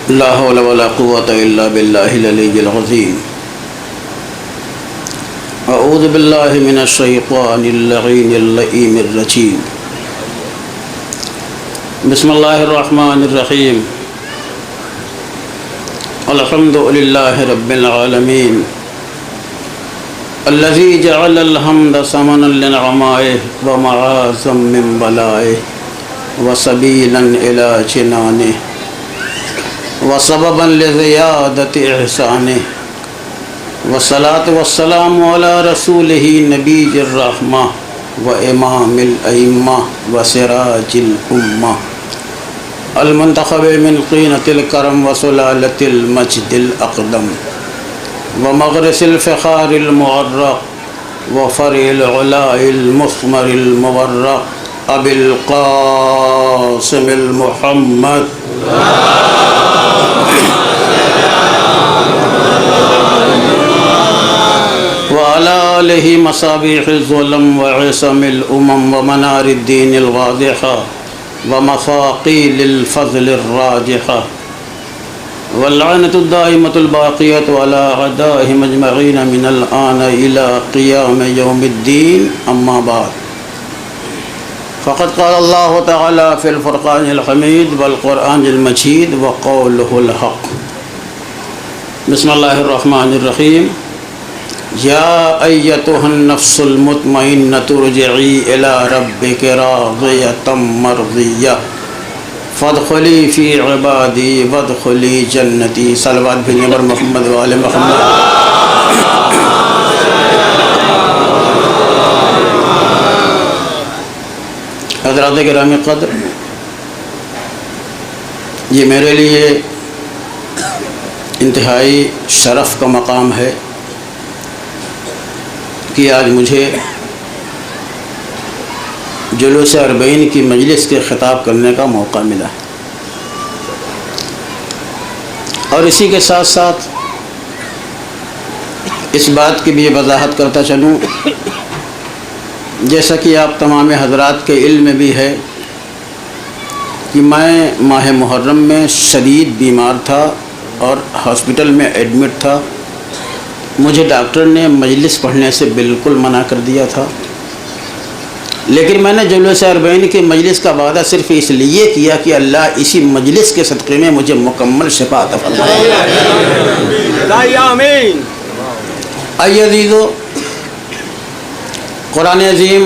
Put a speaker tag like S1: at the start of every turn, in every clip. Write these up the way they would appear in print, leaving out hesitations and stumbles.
S1: لا حول ولا قوة إلا بالله العلي العظيم. أعوذ بالله من الشيطان اللعين اللئيم الرجيم. بسم الله الرحمن الرحيم. الحمد لله رب العالمين الذي جعل الحمد ثمنا لنعمائه ومعازا من بلائه وسبيلا إلى جنانه وسببا لزيادة إحسانه والصلاة والسلام على رسوله نبي الرحمة وإمام الأئمة وسراج الأمة المنتخب من قينة الكرم وسلالة المجد الأقدم ومغرس الفخار المعرق وفرع العلاء المثمر المورق أبي القاسم المحمد وعلى آله مصابيح الظلم وعصم الأمم ومنار الدين الواضحة ومفاقيل الفضل الراجحة واللعنة الدائمة الباقية على أعدائهم أجمعين من الآن إلى قيام يوم الدين. أما بعد، فقد قال الله تعالى في الفرقان الحميد والقرآن المجيد وقوله الحق. بسم الله الرحمن الرحيم. يا أيتها النفس المطمئنة ارجعي إلى ربك راضية مرضية فادخلی فی عبادی وادخلی جنتی. صلوات بھیجیں پر محمد و آل محمد. حضرات کرام قدر، یہ میرے لیے انتہائی شرف کا مقام ہے کہ آج مجھے جلوس اربعین کی مجلس کے خطاب کرنے کا موقع ملا ہے، اور اسی کے ساتھ ساتھ اس بات کی بھی وضاحت کرتا چلوں، جیسا کہ آپ تمام حضرات کے علم میں بھی ہے کہ میں ماہ محرم میں شدید بیمار تھا اور ہاسپٹل میں ایڈمٹ تھا. مجھے ڈاکٹر نے مجلس پڑھنے سے بالکل منع کر دیا تھا، لیکن میں نے جلوس اربعین کی مجلس کا وعدہ صرف اس لیے کیا کہ اللہ اسی مجلس کے صدقے میں مجھے مکمل شفا عطا فرمائے. آمین. آئیے عزیزو، قرآن عظیم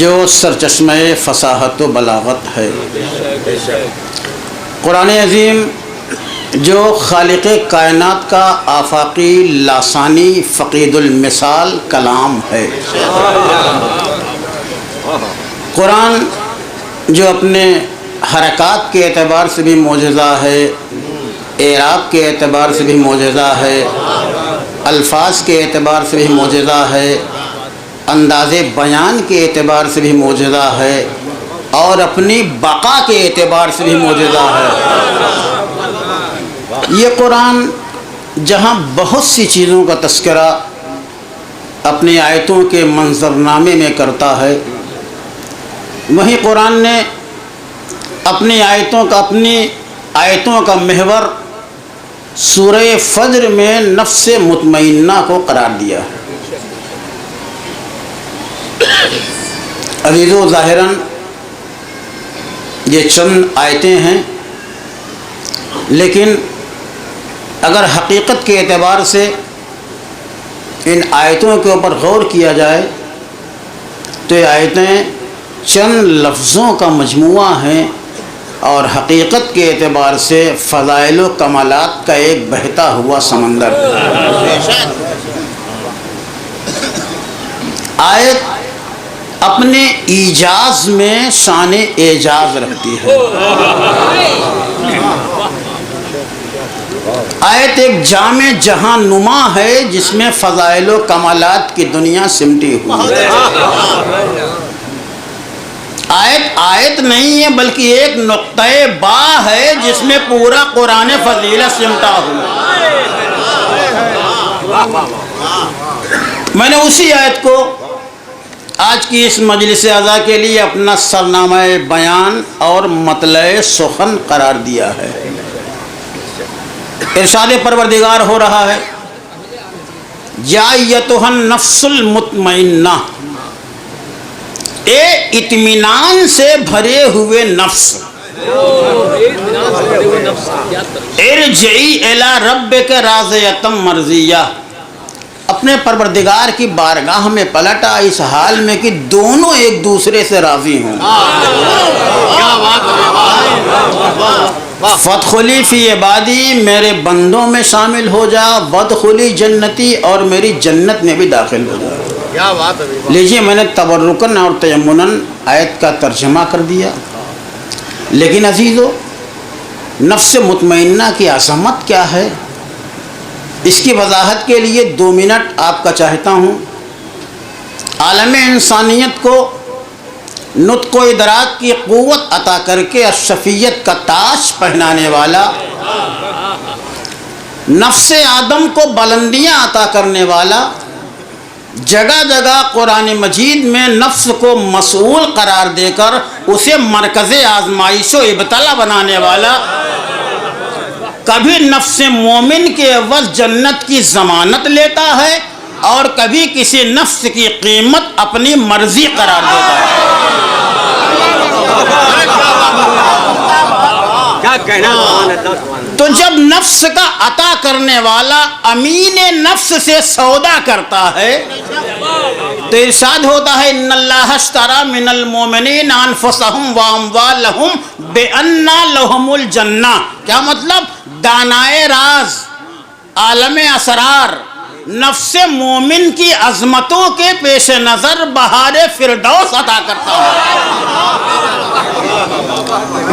S1: جو سرچشمہ فصاحت و بلاغت ہے، قرآن عظیم جو خالق کائنات کا آفاقی لاسانی فقید المثال کلام ہے، قرآن جو اپنے حرکات کے اعتبار سے بھی معجزہ ہے، اعراب کے اعتبار سے بھی معجزہ ہے، الفاظ کے اعتبار سے بھی معجزہ ہے، انداز بیان کے اعتبار سے بھی معجزہ ہے، اور اپنی بقا کے اعتبار سے بھی معجزہ ہے. یہ قرآن جہاں بہت سی چیزوں کا تذکرہ اپنی آیتوں کے منظرنامے میں کرتا ہے، وہیں قرآن نے اپنی آیتوں کا محور سورہ فجر میں نفس مطمئنہ کو قرار دیا ہے. عزیزو، ظاہراً یہ چند آیتیں ہیں، لیکن اگر حقیقت کے اعتبار سے ان آیتوں کے اوپر غور کیا جائے تو یہ آیتیں چند لفظوں کا مجموعہ ہیں، اور حقیقت کے اعتبار سے فضائل و کمالات کا ایک بہتا ہوا سمندر. آیت اپنے ایجاز میں شان اعجاز رکھتی ہے. آیت ایک جامع جہاں نما ہے جس میں فضائل و کمالات کی دنیا سمٹی ہوئی ہے. آیت نہیں ہے بلکہ ایک نقطہ با ہے جس میں پورا قرآن فضیلت سمٹا ہوا. میں نے اسی آیت کو آج کی اس مجلس اعزا کے لیے اپنا سرنامہ بیان اور مطلع سخن قرار دیا ہے. ارشاد پروردگار ہو رہا ہے یا ایتھا النفس المطمئنہ، اے اطمینان سے بھرے ہوئے نفس، ارجعی الی ربک راضیۃ مرضیہ، اپنے پروردگار کی بارگاہ میں پلٹا اس حال میں کہ دونوں ایک دوسرے سے راضی ہوں۔ فادخلی فی عبادی، میرے بندوں میں شامل ہو جا، وادخلی جنتی، اور میری جنت میں بھی داخل ہو جا۔ لیجئے میں نے تبرکن اور تیمنن آیت کا ترجمہ کر دیا، لیکن عزیزو نفس مطمئنہ کی عظمت کیا ہے، اس کی وضاحت کے لیے 2 منٹ آپ کا چاہتا ہوں۔ عالم انسانیت کو نطق و ادراک کی قوت عطا کر کے اشرفیت کا تاج پہنانے والا، نفس آدم کو بلندیاں عطا کرنے والا، جگہ جگہ قرآن مجید میں نفس کو مسئول قرار دے کر اسے مرکز آزمائش و ابتلا بنانے والا، کبھی نفس مومن کے عوض جنت کی ضمانت لیتا ہے اور کبھی کسی نفس کی قیمت اپنی مرضی قرار دیتا ہے۔ تو جب نفس کا عطا کرنے والا امین نفس سے سودا کرتا ہے تو ارشاد ہوتا ہے ان اللہ اشتری من المؤمنین انفسهم واموالهم بان لهم الجنہ۔ کیا مطلب؟ دانائے راز، عالم اسرار، نفس مومن کی عظمتوں کے پیش نظر بہار فردوس عطا کرتا ہے۔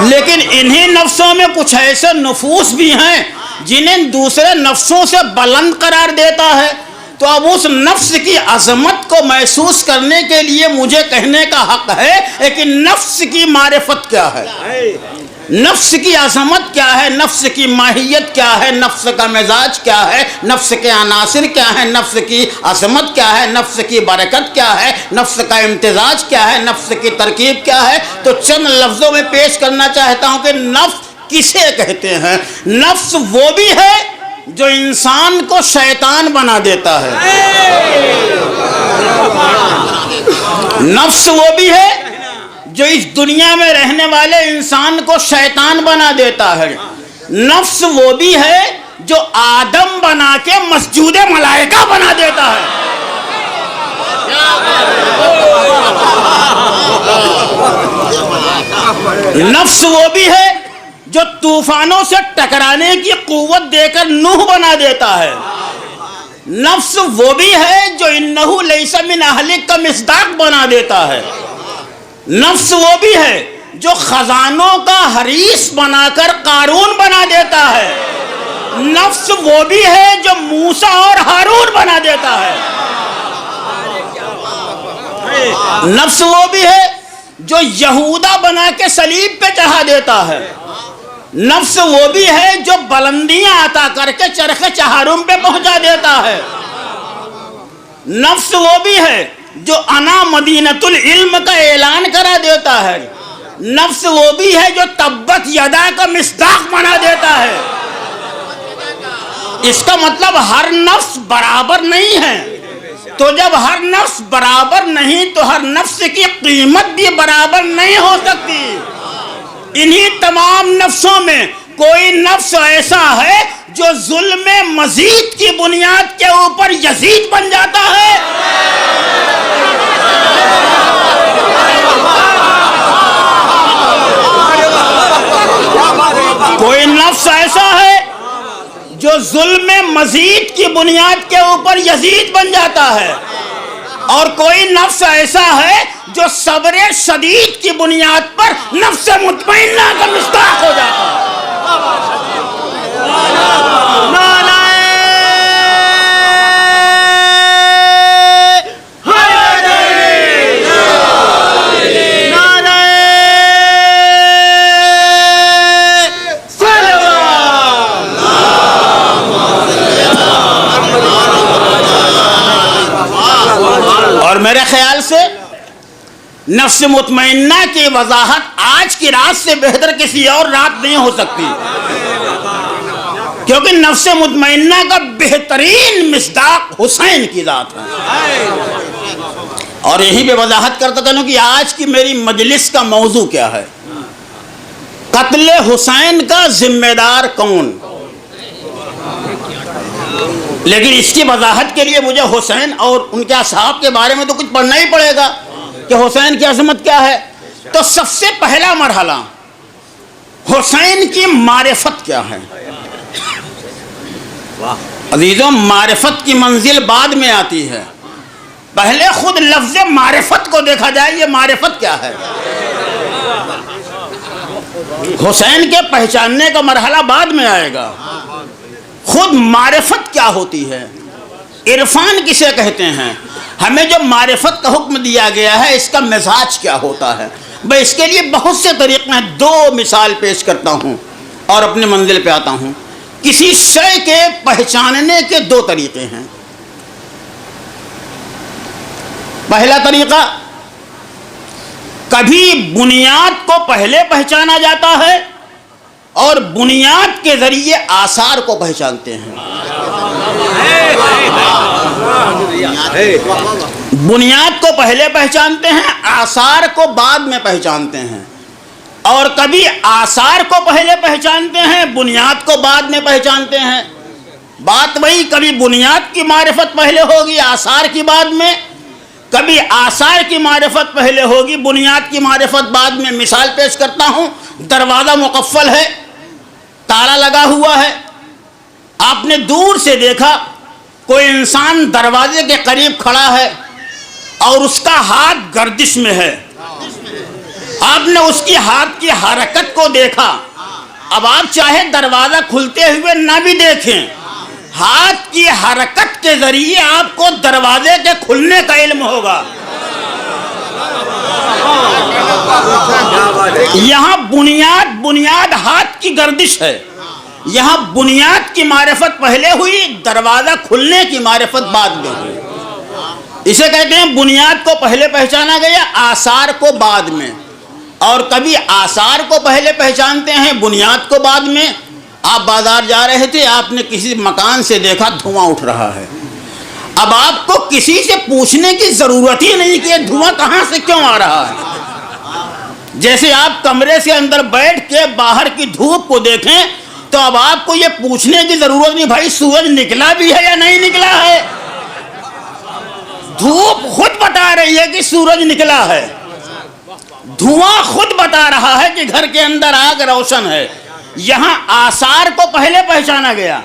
S1: لیکن انہی نفسوں میں کچھ ایسے نفوس بھی ہیں جنہیں دوسرے نفسوں سے بلند قرار دیتا ہے، تو اب اس نفس کی عظمت کو محسوس کرنے کے لیے مجھے کہنے کا حق ہے لیکن نفس کی معرفت کیا ہے، نفس کی عظمت کیا ہے، نفس کی ماہیت کیا ہے، نفس کا مزاج کیا ہے، نفس کے عناصر کیا ہے، نفس کی عظمت کیا ہے، نفس کی برکت کیا ہے، نفس کا امتزاج کیا ہے، نفس کی ترکیب کیا ہے۔ تو چند لفظوں میں پیش کرنا چاہتا ہوں کہ نفس کسے کہتے ہیں۔ نفس وہ بھی ہے جو انسان کو شیطان بنا دیتا ہے، نفس وہ بھی ہے جو اس دنیا میں رہنے والے انسان کو شیطان بنا دیتا ہے، نفس وہ بھی ہے جو آدم بنا کے مسجود ملائکہ بنا دیتا ہے۔ نفس وہ بھی ہے جو طوفانوں سے ٹکرانے کی قوت دے کر نوح بنا دیتا ہے، نفس وہ بھی ہے جو انہو لیس من اہلک کا مصداق بنا دیتا ہے، نفس وہ بھی ہے جو خزانوں کا حریث بنا کر قارون بنا دیتا ہے، نفس وہ بھی ہے جو موسیٰ اور ہارون بنا دیتا ہے، نفس وہ بھی ہے جو یہودا بنا کے صلیب پہ چڑھا دیتا ہے، نفس وہ بھی ہے جو بلندیاں عطا کر کے چرخ چہارم پہ پہنچا دیتا ہے، نفس وہ بھی ہے جو انا مدینۃ العلم کا اعلان کرا دیتا ہے، نفس وہ بھی ہے جو تبت یدا کا مصداق بنا دیتا ہے۔ اس کا مطلب ہر نفس برابر نہیں ہے، تو جب ہر نفس برابر نہیں تو ہر نفس کی قیمت بھی برابر نہیں ہو سکتی۔ انہی تمام نفسوں میں کوئی نفس ایسا ہے جو ظلم مزید کی بنیاد کے اوپر یزید بن جاتا ہے، کوئی نفس ایسا ہے جو ظلم مزید کی بنیاد کے اوپر یزید بن جاتا ہے، اور کوئی نفس ایسا ہے جو صبر شدید کی بنیاد پر نفس مطمئنہ کا مصداق ہو جاتا ہے۔ اور میرے خیال سے نفس مطمئنہ کی وضاحت آج کی رات سے بہتر کسی اور رات نہیں ہو سکتی۔ کیونکہ نفس مطمئنہ کا بہترین مصداق حسین کی ذات ہے. اور یہی پہ وضاحت کرتا تھا کہ آج کی میری مجلس کا موضوع کیا ہے. قتل حسین کا ذمہ دار کون؟ لیکن اس کی وضاحت کے لیے مجھے حسین اور ان کے اصحاب کے بارے میں تو کچھ پڑھنا ہی پڑے گا کہ حسین کی عظمت کیا ہے. تو سب سے پہلا مرحلہ حسین کی معرفت کیا ہے. عزیزوں، معرفت کی منزل بعد میں آتی ہے، پہلے خود لفظ معرفت کو دیکھا جائے. یہ معرفت کیا ہے؟ حسین کے پہچاننے کا مرحلہ بعد میں آئے گا. خود معرفت کیا ہوتی ہے؟ عرفان کسے کہتے ہیں؟ ہمیں جو معرفت کا حکم دیا گیا ہے اس کا مزاج کیا ہوتا ہے؟ میں اس کے لیے بہت سے طریقے ہیں. 2 مثال پیش کرتا ہوں اور اپنے منزل پہ آتا ہوں. کسی شے کے پہچاننے کے 2 طریقے ہیں. پہلا طریقہ، کبھی بنیاد کو پہلے پہچانا جاتا ہے اور بنیاد کے ذریعے آثار کو پہچانتے ہیں. بنیاد کو پہلے پہچانتے ہیں، آثار کو بعد میں پہچانتے ہیں. اور کبھی آثار کو پہلے پہچانتے ہیں، بنیاد کو بعد میں پہچانتے ہیں. بات وہی، کبھی بنیاد کی معرفت پہلے ہوگی، آثار کی بعد میں. کبھی آثار کی معرفت پہلے ہوگی، بنیاد کی معرفت بعد میں. مثال پیش کرتا ہوں. دروازہ مقفل ہے، تالا لگا ہوا ہے. آپ نے دور سے دیکھا کوئی انسان دروازے کے قریب کھڑا ہے اور اس کا ہاتھ گردش میں ہے. آپ نے اس کی ہاتھ کی حرکت کو دیکھا. اب آپ چاہے دروازہ کھلتے ہوئے نہ بھی دیکھیں، ہاتھ کی حرکت کے ذریعے آپ کو دروازے کے کھلنے کا علم ہوگا. یہاں بنیاد ہاتھ کی گردش ہے. یہاں بنیاد کی معرفت پہلے ہوئی، دروازہ کھلنے کی معرفت بعد میں ہوئی. اسے کہتے ہیں بنیاد کو پہلے پہچانا گیا، آثار کو بعد میں. اور کبھی آثار کو پہلے پہچانتے ہیں، بنیاد کو بعد میں. آپ بازار جا رہے تھے، آپ نے کسی مکان سے دیکھا دھواں اٹھ رہا ہے. اب آپ کو کسی سے پوچھنے کی ضرورت ہی نہیں کہ دھواں کہاں سے کیوں آ رہا ہے. جیسے آپ کمرے سے اندر بیٹھ کے باہر کی دھوپ کو دیکھیں تو اب آپ کو یہ پوچھنے کی ضرورت نہیں بھائی سورج نکلا بھی ہے یا نہیں نکلا ہے. دھوپ خود بتا رہی ہے کہ سورج نکلا ہے. دھواں خود بتا رہا ہے کہ گھر کے اندر آگ روشن ہے. یہاں آثار کو پہلے پہچانا گیا،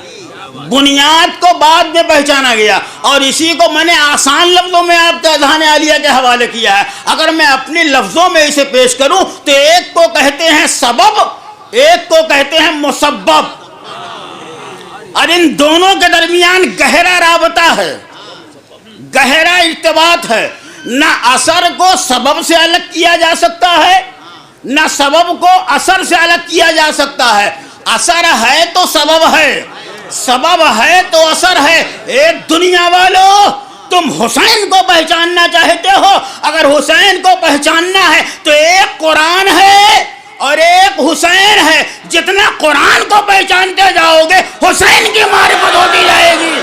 S1: بنیاد کو بعد میں پہچانا گیا. اور اسی کو میں نے آسان لفظوں میں آپ کے اذہان عالیہ کے حوالے کیا ہے. اگر میں اپنے لفظوں میں اسے پیش کروں تو ایک کو کہتے ہیں سبب، ایک کو کہتے ہیں مسبب. اور ان دونوں کے درمیان گہرا رابطہ ہے، گہرا ارتباط ہے. نہ اثر کو سبب سے الگ کیا جا سکتا ہے، نہ سبب کو اثر سے الگ کیا جا سکتا ہے. اثر ہے تو سبب ہے، سبب ہے تو اثر ہے. ایک دنیا والو، تم حسین کو پہچاننا چاہتے ہو، اگر حسین کو پہچاننا ہے تو ایک قرآن ہے اور ایک حسین ہے. جتنا قرآن کو پہچانتے جاؤ گے حسین کی معرفت ہوتی جائے گی.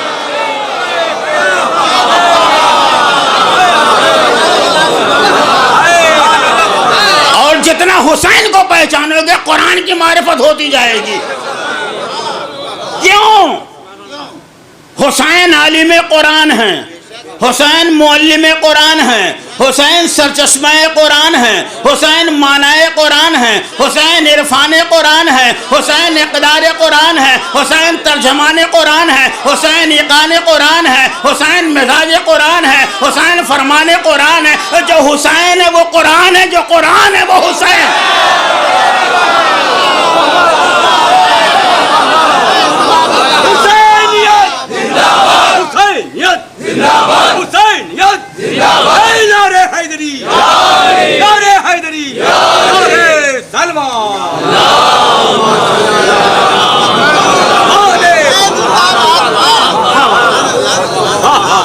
S1: اور جتنا حسین کو پہچانو گے قرآن کی معرفت ہوتی جائے گی. کیوں؟ حسین عالم قرآن ہیں، حسین معلم قرآن ہیں، حسین سرچشمہ قرآن ہیں، حسین معنی قرآن ہیں، حسین عرفان قرآن ہیں، حسین اقدار قرآن ہیں، حسین ترجمان قرآن ہیں، حسین ایقان قرآن ہے، حسین مزاج قرآن ہے، حسین فرمان قرآن ہے. جو حسین ہے وہ قرآن ہے، جو قرآن ہے وہ حسین.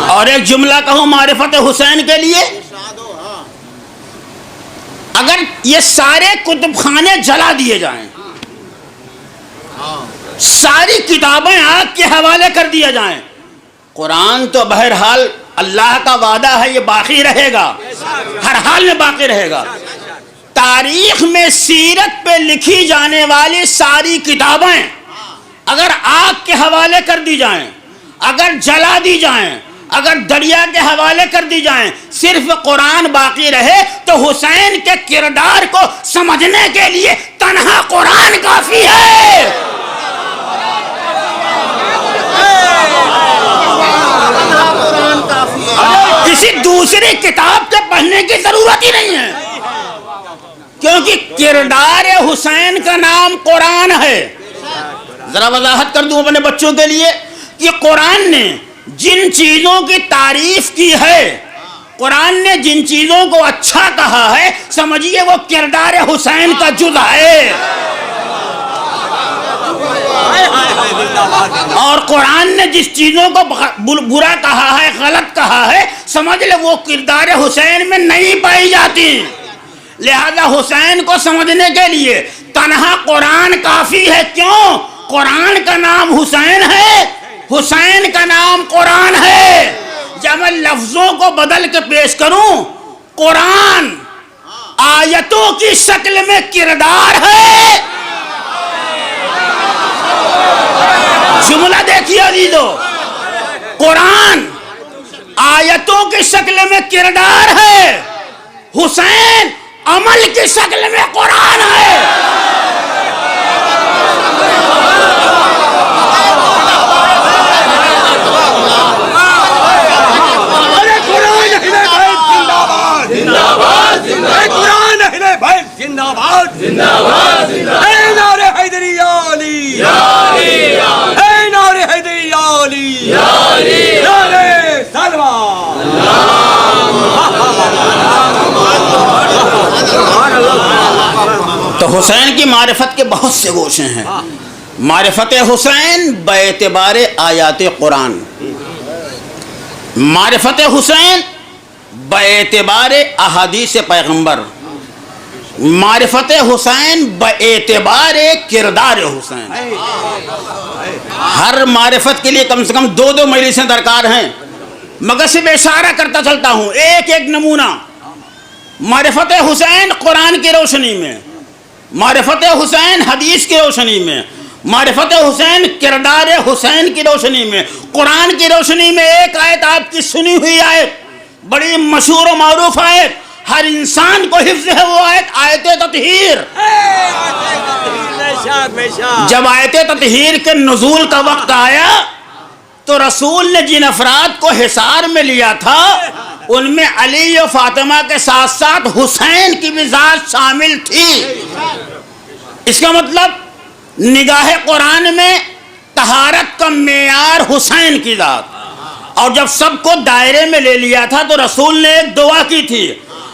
S1: اور ایک جملہ کہوں معرفت حسین کے لیے، اگر یہ سارے کتب خانے جلا دیے جائیں، ساری کتابیں آگ کے حوالے کر دیا جائیں. قرآن تو بہرحال اللہ کا وعدہ ہے یہ باقی رہے گا، ہر حال میں باقی رہے گا. تاریخ میں سیرت پہ لکھی جانے والی ساری کتابیں اگر آگ کے حوالے کر دی جائیں، اگر جلا دی جائیں، اگر دریا کے حوالے کر دی جائیں، صرف قرآن باقی رہے تو حسین کے کردار کو سمجھنے کے لیے تنہا قرآن کافی ہے. کسی دوسری کتاب کے پڑھنے کی ضرورت ہی نہیں ہے، کیونکہ کردار حسین کا نام قرآن ہے. ذرا وضاحت کر دوں اپنے بچوں کے لیے کہ قرآن نے جن چیزوں کی تعریف کی ہے، قرآن نے جن چیزوں کو اچھا کہا ہے، سمجھیے وہ کردار حسین کا جز ہے. اور قرآن نے جس چیزوں کو برا کہا ہے، غلط کہا ہے، سمجھ لے وہ کردار حسین میں نہیں پائی جاتی. لہذا حسین کو سمجھنے کے لیے تنہا قرآن کافی ہے. کیوں؟ قرآن کا نام حسین ہے، حسین کا نام قرآن ہے. جب میں لفظوں کو بدل کے پیش کروں، قرآن آیتوں کی شکل میں کردار ہے. جملہ دیکھیے عزیزو، قرآن آیتوں کی شکل میں کردار ہے، حسین عمل کی شکل میں قرآن ہے. تو حسین کی معرفت کے بہت سے گوشے ہیں. معرفت حسین باعتبار آیات قرآن، معرفت حسین باعتبار احادیث پیغمبر، معرفت حسین باعتبار کردار حسین. ہر معرفت کے لیے کم سے کم دو مجلسیں درکار ہیں، مگر صرف اشارہ کرتا چلتا ہوں. ایک نمونہ معرفت حسین قرآن کی روشنی میں، معرفت حسین حدیث کی روشنی میں، معرفت حسین کردار حسین کی روشنی میں. قرآن کی روشنی میں ایک آیت آپ کی سنی ہوئی آیت، بڑی مشہور و معروف آیت، ہر انسان کو حفظ ہے، وہ آیت آیت تطہیر. جب آیت تطہیر کے نزول کا وقت آیا تو رسول نے جن افراد کو حصار میں لیا تھا ان میں علی و فاطمہ کے ساتھ ساتھ حسین کی بھی ذات شامل تھی. اس کا مطلب نگاہ قرآن میں طہارت کا معیار حسین کی ذات. اور جب سب کو دائرے میں لے لیا تھا تو رسول نے ایک دعا کی تھی،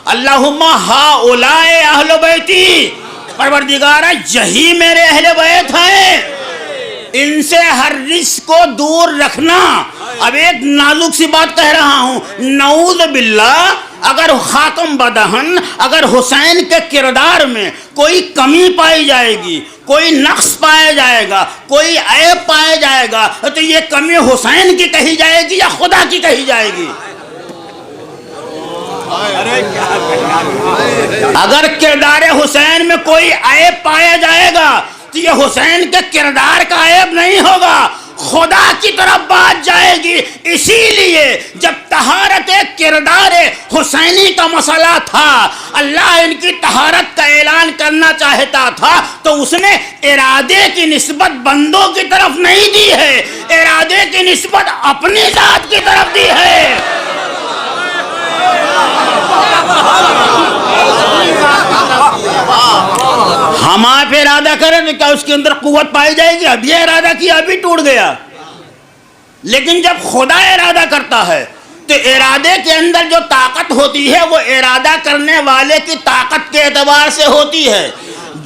S1: اللہم ہؤلاء اہل بیتی، پروردگارہ یہی میرے اہل بیت ہیں، ان سے ہر رجس کو دور رکھنا. اب ایک نازک سی بات کہہ رہا ہوں، نعوذ باللہ اگر خاتم بدہن، اگر حسین کے کردار میں کوئی کمی پائی جائے گی، کوئی نقص پایا جائے گا، کوئی عیب پایا جائے گا، تو یہ کمی حسین کی کہی جائے گی یا خدا کی کہی جائے گی؟ اگر کردار حسین میں کوئی عیب پایا جائے گا تو یہ حسین کے کردار کا عیب نہیں ہوگا، خدا کی طرف بات جائے گی. اسی لیے جب طہارت کردار حسینی کا مسئلہ تھا، اللہ ان کی طہارت کا اعلان کرنا چاہتا تھا تو اس نے ارادے کی نسبت بندوں کی طرف نہیں دی ہے، ارادے کی نسبت اپنی ذات کی طرف دی ہے. ہم آپ ارادہ کریں تو کیا اس کے اندر قوت پائی جائے گی؟ اب یہ ارادہ کیا ابھی ٹوٹ گیا. لیکن جب خدا ارادہ کرتا ہے تو ارادے کے اندر جو طاقت ہوتی ہے وہ ارادہ کرنے والے کی طاقت کے اعتبار سے ہوتی ہے.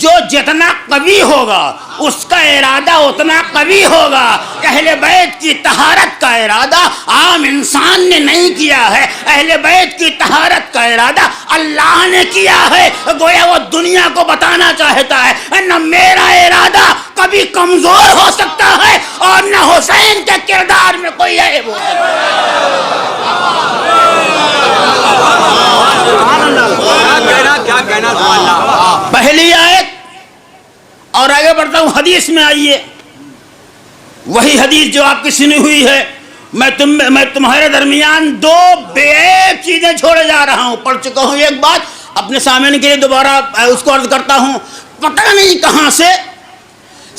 S1: جو جتنا قوی ہوگا اس کا ارادہ اتنا قوی ہوگا. اہل بیت کی طہارت کا ارادہ عام انسان نے نہیں کیا ہے, اہل بیت کی طہارت کا ارادہ اللہ نے کیا ہے. گویا وہ دنیا کو بتانا چاہتا ہے نہ میرا ارادہ کبھی کمزور ہو سکتا ہے اور نہ حسین کے کردار میں کوئی عیب ہو سکتا ہے. پہلی آیت اور آگے بڑھتا ہوں, حدیث میں آئیے. وہی حدیث جو آپ کی سنی ہوئی ہے, میں تمہارے درمیان دو بے عیب چیزیں چھوڑے جا رہا ہوں. پڑھ چکا ہوں ایک بات, اپنے سامعین کے لیے دوبارہ اس کو عرض کرتا ہوں. پتہ نہیں کہاں سے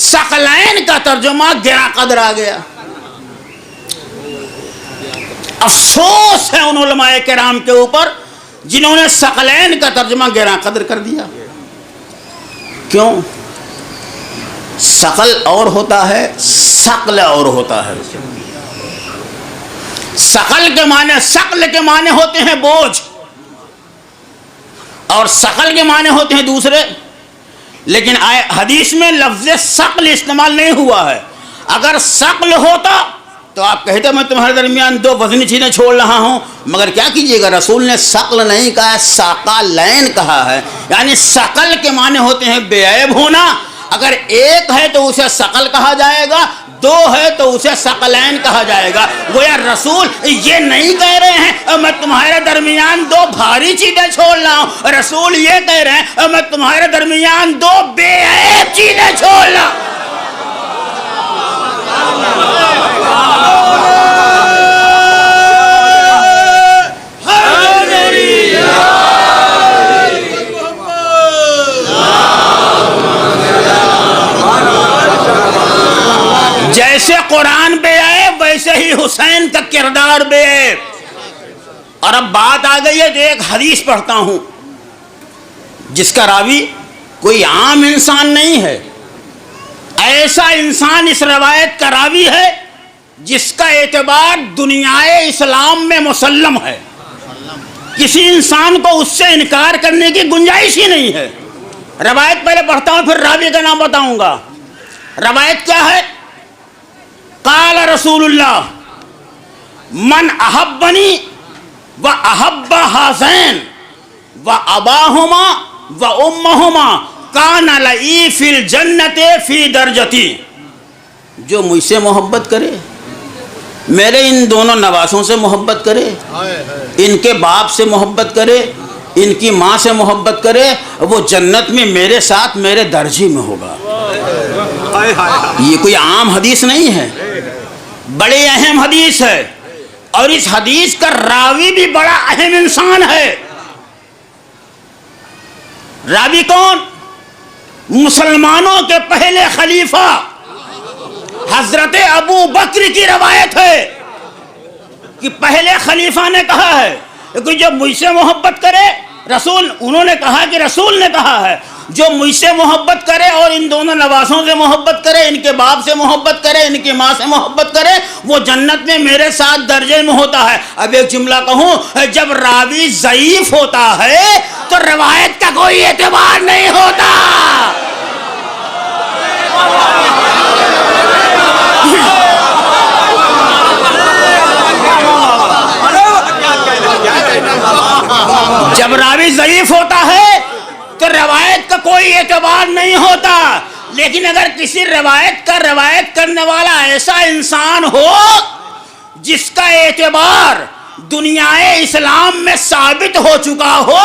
S1: ثقلین کا ترجمہ گراں قدر آ گیا. افسوس ہے ان علماء کرام کے اوپر جنہوں نے ثقلین کا ترجمہ گراں قدر کر دیا. کیوں؟ ثقل اور ہوتا ہے, ثقل اور ہوتا ہے. ثقل کے معنی ہوتے ہیں بوجھ, اور ثقل کے معنی ہوتے ہیں دوسرے. لیکن حدیث میں لفظ ثقل استعمال نہیں ہوا ہے. اگر ثقل ہوتا تو آپ کہتے میں تمہارے درمیان دو وزنی چیزیں چھوڑ رہا ہوں. مگر کیا کیجئے گا, رسول نے ثقل نہیں کہا ہے, ثقلین کہا ہے. یعنی ثقل کے معنی ہوتے ہیں بے عیب ہونا. اگر ایک ہے تو اسے ثقل کہا جائے گا, دو ہے تو اسے ثقلین کہا جائے گا. گویا رسول یہ نہیں کہہ رہے ہیں میں تمہارے درمیان دو بھاری چیزیں چھوڑ رہا ہوں. رسول یہ کہہ رہے ہیں میں تمہارے درمیان دو بے عیب چیزیں چھوڑ رہا ہوں. جیسے قرآن بے عیب ویسے ہی حسین کا کردار بے عیب. اور اب بات آ گئی ہے تو ایک حدیث پڑھتا ہوں جس کا راوی کوئی عام انسان نہیں ہے. ایسا انسان اس روایت کا راوی ہے جس کا اعتبار دنیائے اسلام میں مسلم ہے. کسی انسان کو اس سے انکار کرنے کی گنجائش ہی نہیں ہے. روایت پہلے پڑھتا ہوں پھر راوی کا نام بتاؤں گا. روایت کیا ہے؟ قال رسول اللہ من احبنی و احب حسین و اباہما و امہما کان لئی فی الجنت فی درجتی. جو مجھ سے محبت کرے, میرے ان دونوں نواسوں سے محبت کرے, ان کے باپ سے محبت کرے, ان کی ماں سے محبت کرے, وہ جنت میں میرے ساتھ میرے درجے میں ہوگا. یہ کوئی عام حدیث نہیں ہے, بڑی اہم حدیث ہے. اور اس حدیث کا راوی بھی بڑا اہم انسان ہے. راوی کون؟ مسلمانوں کے پہلے خلیفہ حضرت ابو بکر کی روایت ہے کہ پہلے خلیفہ نے کہا ہے کہ جو مجھ سے محبت کرے, انہوں نے کہا کہ رسول نے کہا ہے جو مجھ سے محبت کرے اور ان دونوں نواسوں سے محبت کرے, ان کے باپ سے محبت کرے, ان کی ماں سے محبت کرے, وہ جنت میں میرے ساتھ درجے میں ہوتا ہے. اب ایک جملہ کہوں, جب راوی ضعیف ہوتا ہے تو روایت کا کوئی اعتبار نہیں ہوتا. جب راوی ضعیف ہوتا ہے تو روایت کا کوئی اعتبار نہیں ہوتا. لیکن اگر کسی روایت کرنے والا ایسا انسان ہو جس کا اعتبار دنیائے اسلام میں ثابت ہو چکا ہو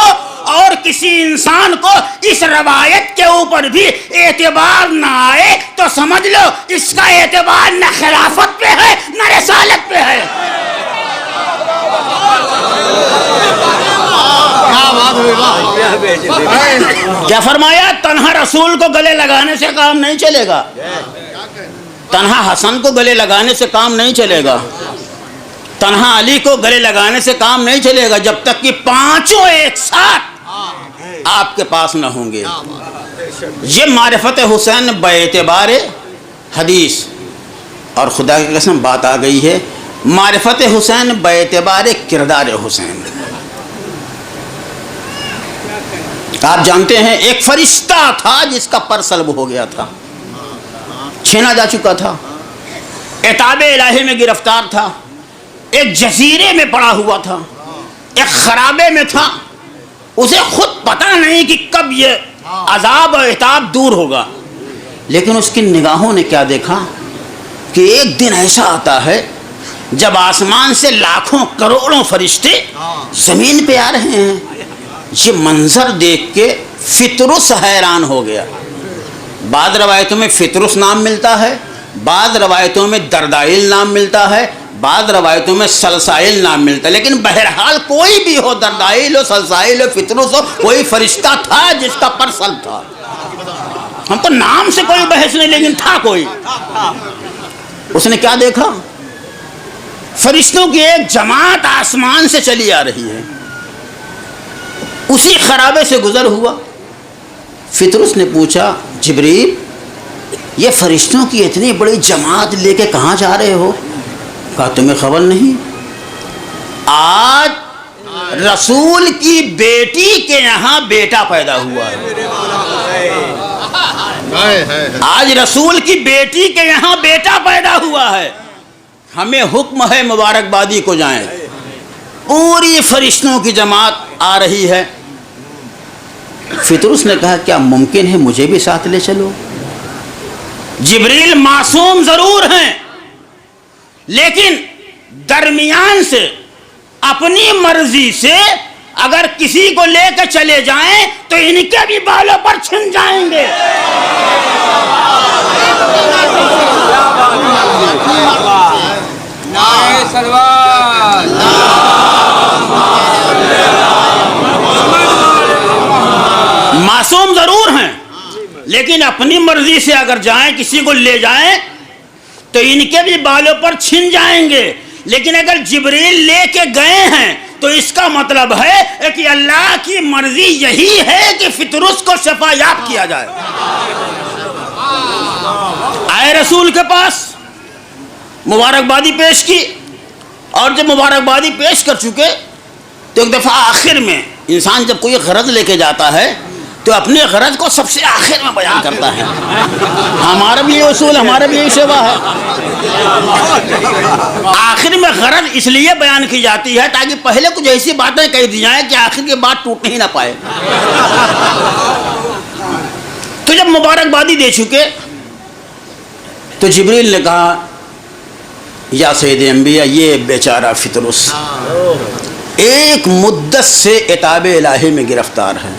S1: اور کسی انسان کو اس روایت کے اوپر بھی اعتبار نہ آئے تو سمجھ لو اس کا اعتبار نہ خلافت پہ ہے نہ رسالت پہ ہے. کیا فرمایا؟ تنہا رسول کو گلے لگانے سے کام نہیں چلے گا, تنہا حسن کو گلے لگانے سے کام نہیں چلے گا, تنہا علی کو گلے لگانے سے کام نہیں چلے گا جب تک کہ پانچوں ایک ساتھ آپ کے پاس نہ ہوں گے. یہ معرفت حسین باعتبار حدیث, اور خدا کی قسم بات آ گئی ہے, معرفت حسین باعتبار کردار حسین. آپ جانتے ہیں ایک فرشتہ تھا جس کا پر سلب ہو گیا تھا، چھینا جا چکا تھا، عتاب الہی میں گرفتار تھا، ایک جزیرے میں پڑا ہوا تھا، ایک خرابے میں تھا، اسے خود پتہ نہیں کہ کب یہ عذاب و عتاب دور ہوگا، لیکن اس کی نگاہوں نے کیا دیکھا کہ ایک دن ایسا آتا ہے جب آسمان سے لاکھوں کروڑوں فرشتے زمین پہ آ رہے ہیں۔ یہ منظر دیکھ کے فطرس حیران ہو گیا۔ بعض روایتوں میں فطرس نام ملتا ہے، بعض روایتوں میں دردائل نام ملتا ہے، بعض روایتوں میں سلسائل نام ملتا ہے، لیکن بہرحال کوئی بھی ہو، دردائل ہو، سلسائل ہو، فطرس ہو، کوئی فرشتہ تھا جس کا پر سلب تھا۔ ہم تو نام سے کوئی بحث نہیں، لیکن تھا کوئی۔ اس نے کیا دیکھا؟ فرشتوں کی ایک جماعت آسمان سے چلی آ رہی ہے، اسی خرابے سے گزر ہوا۔ فطرس نے پوچھا، جبریل یہ فرشتوں کی اتنی بڑی جماعت لے کے کہاں جا رہے ہو؟ کہا تمہیں خبر نہیں، آج رسول کی بیٹی کے یہاں بیٹا پیدا ہوا ہے، آج رسول کی بیٹی کے یہاں بیٹا پیدا ہوا ہے، ہمیں حکم ہے مبارکبادی کو جائیں۔ پوری فرشتوں کی جماعت آ رہی ہے۔ فطرس نے کہا کیا ممکن ہے مجھے بھی ساتھ لے چلو؟ جبریل معصوم ضرور ہیں، لیکن درمیان سے اپنی مرضی سے اگر کسی کو لے کے چلے جائیں تو ان کے بھی بالوں پر چھن جائیں گے۔ معصوم ضرور ہیں، لیکن اپنی مرضی سے اگر جائیں، کسی کو لے جائیں تو ان کے بھی بالوں پر چھن جائیں گے، لیکن اگر جبریل لے کے گئے ہیں تو اس کا مطلب ہے کہ اللہ کی مرضی یہی ہے کہ فطرس کو شفا یاب کیا جائے۔ آئے رسول کے پاس، مبارکبادی پیش کی، اور جب مبارکبادی پیش کر چکے تو ایک دفعہ آخر میں انسان جب کوئی غرض لے کے جاتا ہے تو اپنے غرض کو سب سے آخر میں بیان کرتا ہے۔ ہمارا بھی یہ اصول، ہمارا بھی یہی شیوا ہے، آخر میں غرض اس لیے بیان کی جاتی ہے تاکہ پہلے کچھ ایسی باتیں کہہ دی جائیں کہ آخر کی بات ٹوٹنے ہی نہ پائے۔ تو جب مبارکبادی دے چکے تو جبریل نے کہا یا سید انبیاء، یہ بیچارہ فطرس ایک مدت سے عتاب الہی میں گرفتار ہے،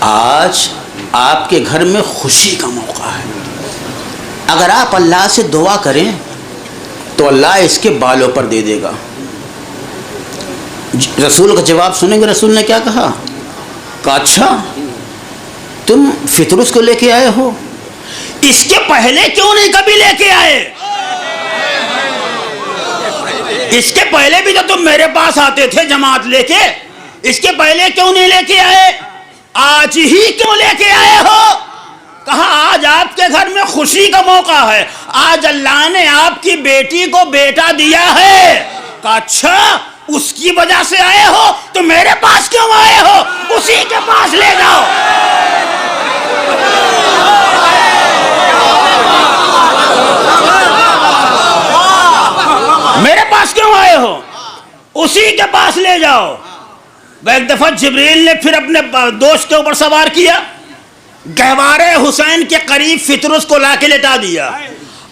S1: آج آپ کے گھر میں خوشی کا موقع ہے، اگر آپ اللہ سے دعا کریں تو اللہ اس کے بالوں پر دے دے گا۔ رسول کا جواب سنیں گے، رسول نے کیا کہا؟ کہا اچھا تم فطرس کو لے کے آئے ہو، اس کے پہلے کیوں نہیں کبھی لے کے آئے؟ اس کے پہلے بھی تو تم میرے پاس آتے تھے جماعت لے کے، اس کے پہلے کیوں نہیں لے کے آئے؟ آج ہی کیوں لے کے آئے ہو؟ کہا آج آپ کے گھر میں خوشی کا موقع ہے، آج اللہ نے آپ کی بیٹی کو بیٹا دیا ہے۔ کہا اچھا اس کی وجہ سے آئے ہو تو میرے پاس کیوں آئے ہو؟ اسی کے پاس لے جاؤ۔ میرے پاس کیوں آئے ہو؟ اسی کے پاس لے جاؤ۔ ایک دفعہ جبریل نے پھر اپنے دوست کے اوپر سوار کیا، گہوارے حسین کے قریب فطرس کو لا کے لٹا دیا۔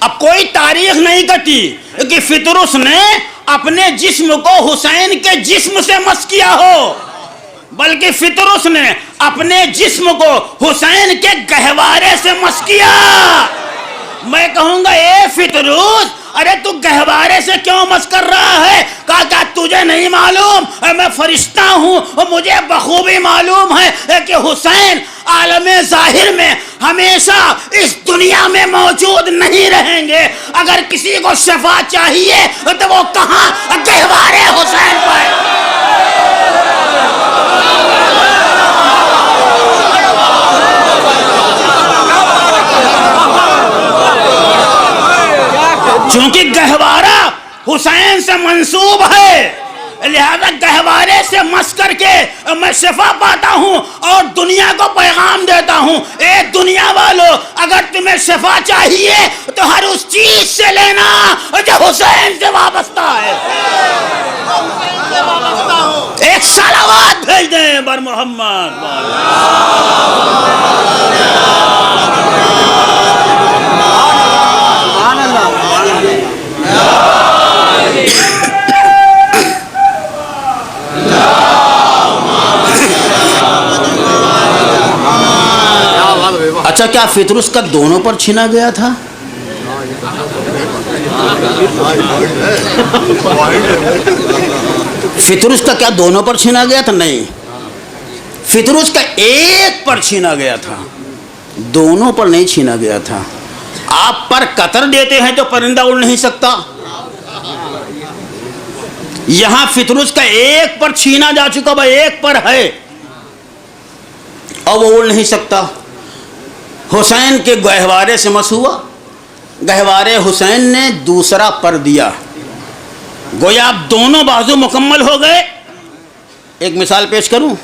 S1: اب کوئی تاریخ نہیں کٹی کہ فطرس نے اپنے جسم کو حسین کے جسم سے مس کیا ہو، بلکہ فطرس نے اپنے جسم کو حسین کے گہوارے سے مس کیا۔ میں کہوں گا اے فطرس، ارے تو گہوارے سے کیوں مس کر رہا ہے؟ کہا کیا تجھے نہیں معلوم میں فرشتہ ہوں، مجھے بخوبی معلوم ہے کہ حسین عالم ظاہر میں ہمیشہ اس دنیا میں موجود نہیں رہیں گے، اگر کسی کو شفا چاہیے تو وہ کہاں؟ گہوارے حسین پائے۔ چونکہ گہوارہ حسین سے منسوب ہے، لہذا گہوارے سے مس کر کے میں شفا پاتا ہوں اور دنیا کو پیغام دیتا ہوں، اے دنیا والو، اگر تمہیں شفا چاہیے تو ہر اس چیز سے لینا جو حسین سے وابستہ ہے۔ ایک صلوات بھیج دیں بر محمد۔ اچھا، کیا فطرس کا دونوں پر چھینا گیا تھا؟ فطرس کا کیا دونوں پر چھینا گیا تھا؟ نہیں، فطرس کا ایک پر چھینا گیا تھا، دونوں پر نہیں چھینا گیا تھا۔ آپ پر قطر دیتے ہیں تو پرندہ اڑ نہیں سکتا، یہاں فطرس کا ایک پر چھینا جا چکا، وہ ایک پر ہے اور وہ اڑ نہیں سکتا۔ حسین کے گہوارے سے مس ہوا، گہوارے حسین نے دوسرا پر دیا، گویا اب دونوں بازو مکمل ہو گئے۔ ایک مثال پیش کروں،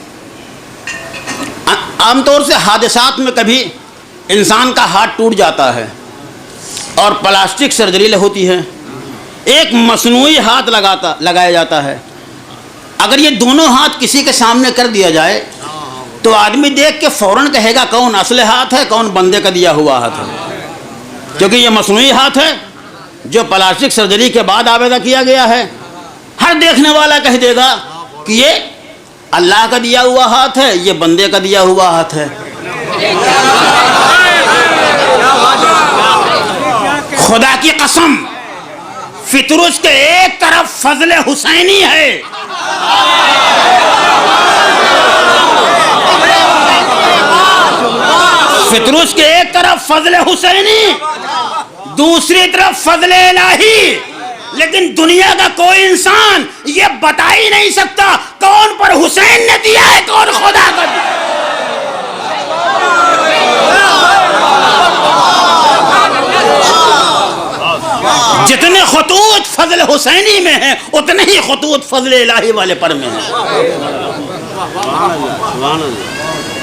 S1: عام طور سے حادثات میں کبھی انسان کا ہاتھ ٹوٹ جاتا ہے اور پلاسٹک سرجری ہوتی ہے، ایک مصنوعی ہاتھ لگایا جاتا ہے۔ اگر یہ دونوں ہاتھ کسی کے سامنے کر دیا جائے تو آدمی دیکھ کے فوراً کہے گا کون اصل ہاتھ ہے، کون بندے کا دیا ہوا ہاتھ ہے، کیونکہ یہ مصنوعی ہاتھ ہے جو پلاسٹک سرجری کے بعد آویزہ کیا گیا ہے۔ ہر دیکھنے والا کہہ دے گا کہ یہ اللہ کا دیا ہوا ہاتھ ہے، یہ بندے کا دیا ہوا ہاتھ ہے۔ خدا کی قسم، فطرس کے ایک طرف فضل حسینی ہے، فطرس کے ایک طرف فضل حسینی، دوسری طرف فضل الہی، لیکن دنیا کا کوئی انسان یہ بتا ہی نہیں سکتا کون پر حسین نے دیا ہے، کون خدا کا دیا۔ جتنے خطوط فضل حسینی میں ہیں اتنے ہی خطوط فضل الہی والے پر میں ہیں۔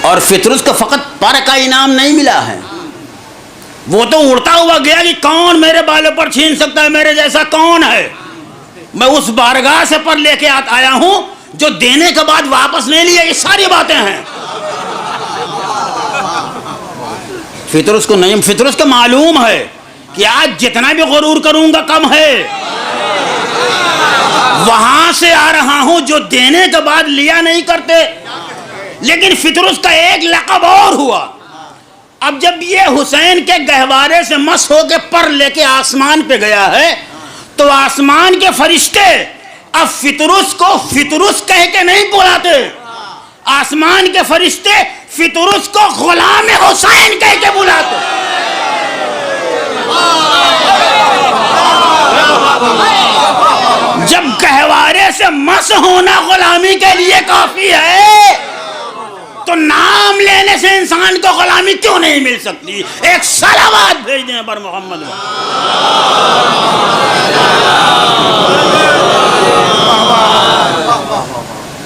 S1: اور فطرس کو فقط پر کا انعام نہیں ملا ہے، وہ تو اڑتا ہوا گیا کہ کون میرے بالوں پر چھین سکتا ہے، میرے جیسا کون ہے۔ میں اس بارگاہ سے پر لے کے آیا ہوں جو دینے کے بعد واپس نہیں لیا، یہ ساری باتیں ہیں۔ فطرس کو نہیں، فطرس کو معلوم ہے کہ آج جتنا بھی غرور کروں گا کم ہے، وہاں سے آ رہا ہوں جو دینے کے بعد لیا نہیں کرتے۔ لیکن فطرس کا ایک لقب اور ہوا، اب جب یہ حسین کے گہوارے سے مس ہو کے پر لے کے آسمان پہ گیا ہے تو آسمان کے فرشتے اب فطرس کو فطرس کہہ کے نہیں بلاتے، آسمان کے فرشتے فطرس کو غلام حسین کہہ کے بلاتے۔ جب گہوارے سے مس ہونا غلامی کے لیے کافی ہے تو نام لینے سے انسان کو غلامی کیوں نہیں مل سکتی؟ ایک صلوات بھیج دیں بر محمد۔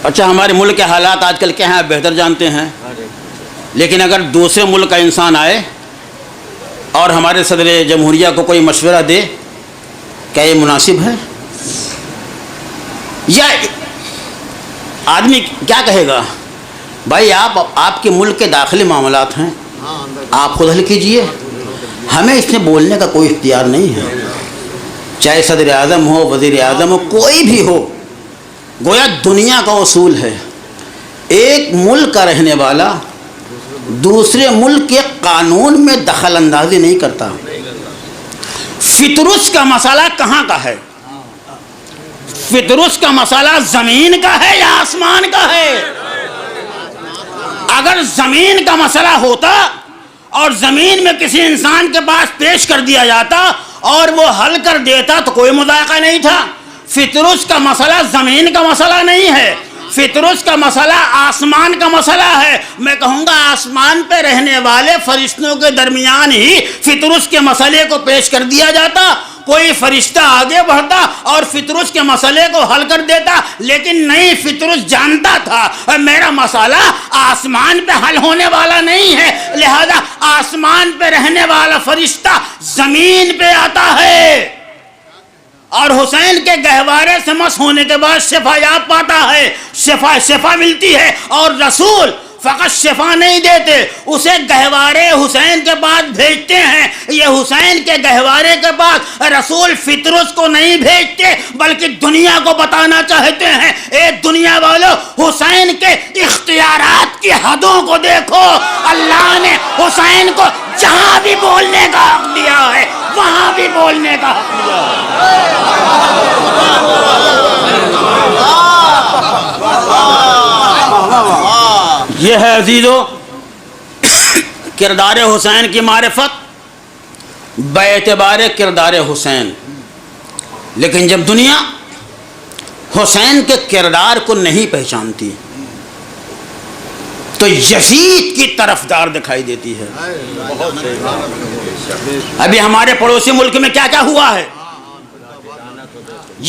S1: اچھا، ہمارے ملک کے حالات آج کل کیا ہیں آپ بہتر جانتے ہیں، لیکن اگر دوسرے ملک کا انسان آئے اور ہمارے صدر جمہوریہ کو کوئی مشورہ دے، کیا یہ مناسب ہے؟ یا آدمی کیا کہے گا، بھائی آپ کے ملک کے داخلی معاملات ہیں، آپ خود حل کیجئے، ہمیں اس میں بولنے کا کوئی اختیار نہیں ہے، چاہے صدر اعظم ہو، وزیر اعظم ہو، کوئی بھی ہو۔ گویا دنیا کا اصول ہے، ایک ملک کا رہنے والا دوسرے ملک کے قانون میں دخل اندازی نہیں کرتا۔ فطرس کا مسئلہ کہاں کا ہے؟ فطرس کا مسئلہ زمین کا ہے یا آسمان کا ہے؟ اگر زمین کا مسئلہ ہوتا اور زمین میں کسی انسان کے پاس پیش کر دیا جاتا اور وہ حل کر دیتا تو کوئی مذائقہ نہیں تھا۔ فطرس کا مسئلہ زمین کا مسئلہ نہیں ہے، فطرس کا مسئلہ آسمان کا مسئلہ ہے۔ میں کہوں گا آسمان پہ رہنے والے فرشتوں کے درمیان ہی فطرس کے مسئلے کو پیش کر دیا جاتا، کوئی فرشتہ آگے بڑھتا اور فطرس کے مسئلے کو حل کر دیتا، لیکن نہیں، فطرس جانتا تھا میرا مسئلہ آسمان پہ حل ہونے والا نہیں ہے، لہذا آسمان پہ رہنے والا فرشتہ زمین پہ آتا ہے اور حسین کے گہوارے سے مس ہونے کے بعد شفا یاب پاتا ہے، شفا ملتی ہے، اور رسول فقط شفا نہیں دیتے، اسے گہوارے حسین کے پاس بھیجتے ہیں۔ یہ حسین کے گہوارے کے پاس رسول فطرس کو نہیں بھیجتے، بلکہ دنیا کو بتانا چاہتے ہیں، اے دنیا والو، حسین کے اختیارات کی حدوں کو دیکھو، اللہ نے حسین کو جہاں بھی بولنے کا حق دیا ہے وہاں بھی بولنے کا حق دیا ہے۔ یہ ہے عزیزو کردار حسین کی معرفت باعتبار کردار حسین، لیکن جب دنیا حسین کے کردار کو نہیں پہچانتی تو یزید کی طرفدار دکھائی دیتی ہے۔ ابھی ہمارے پڑوسی ملک میں کیا کیا ہوا ہے،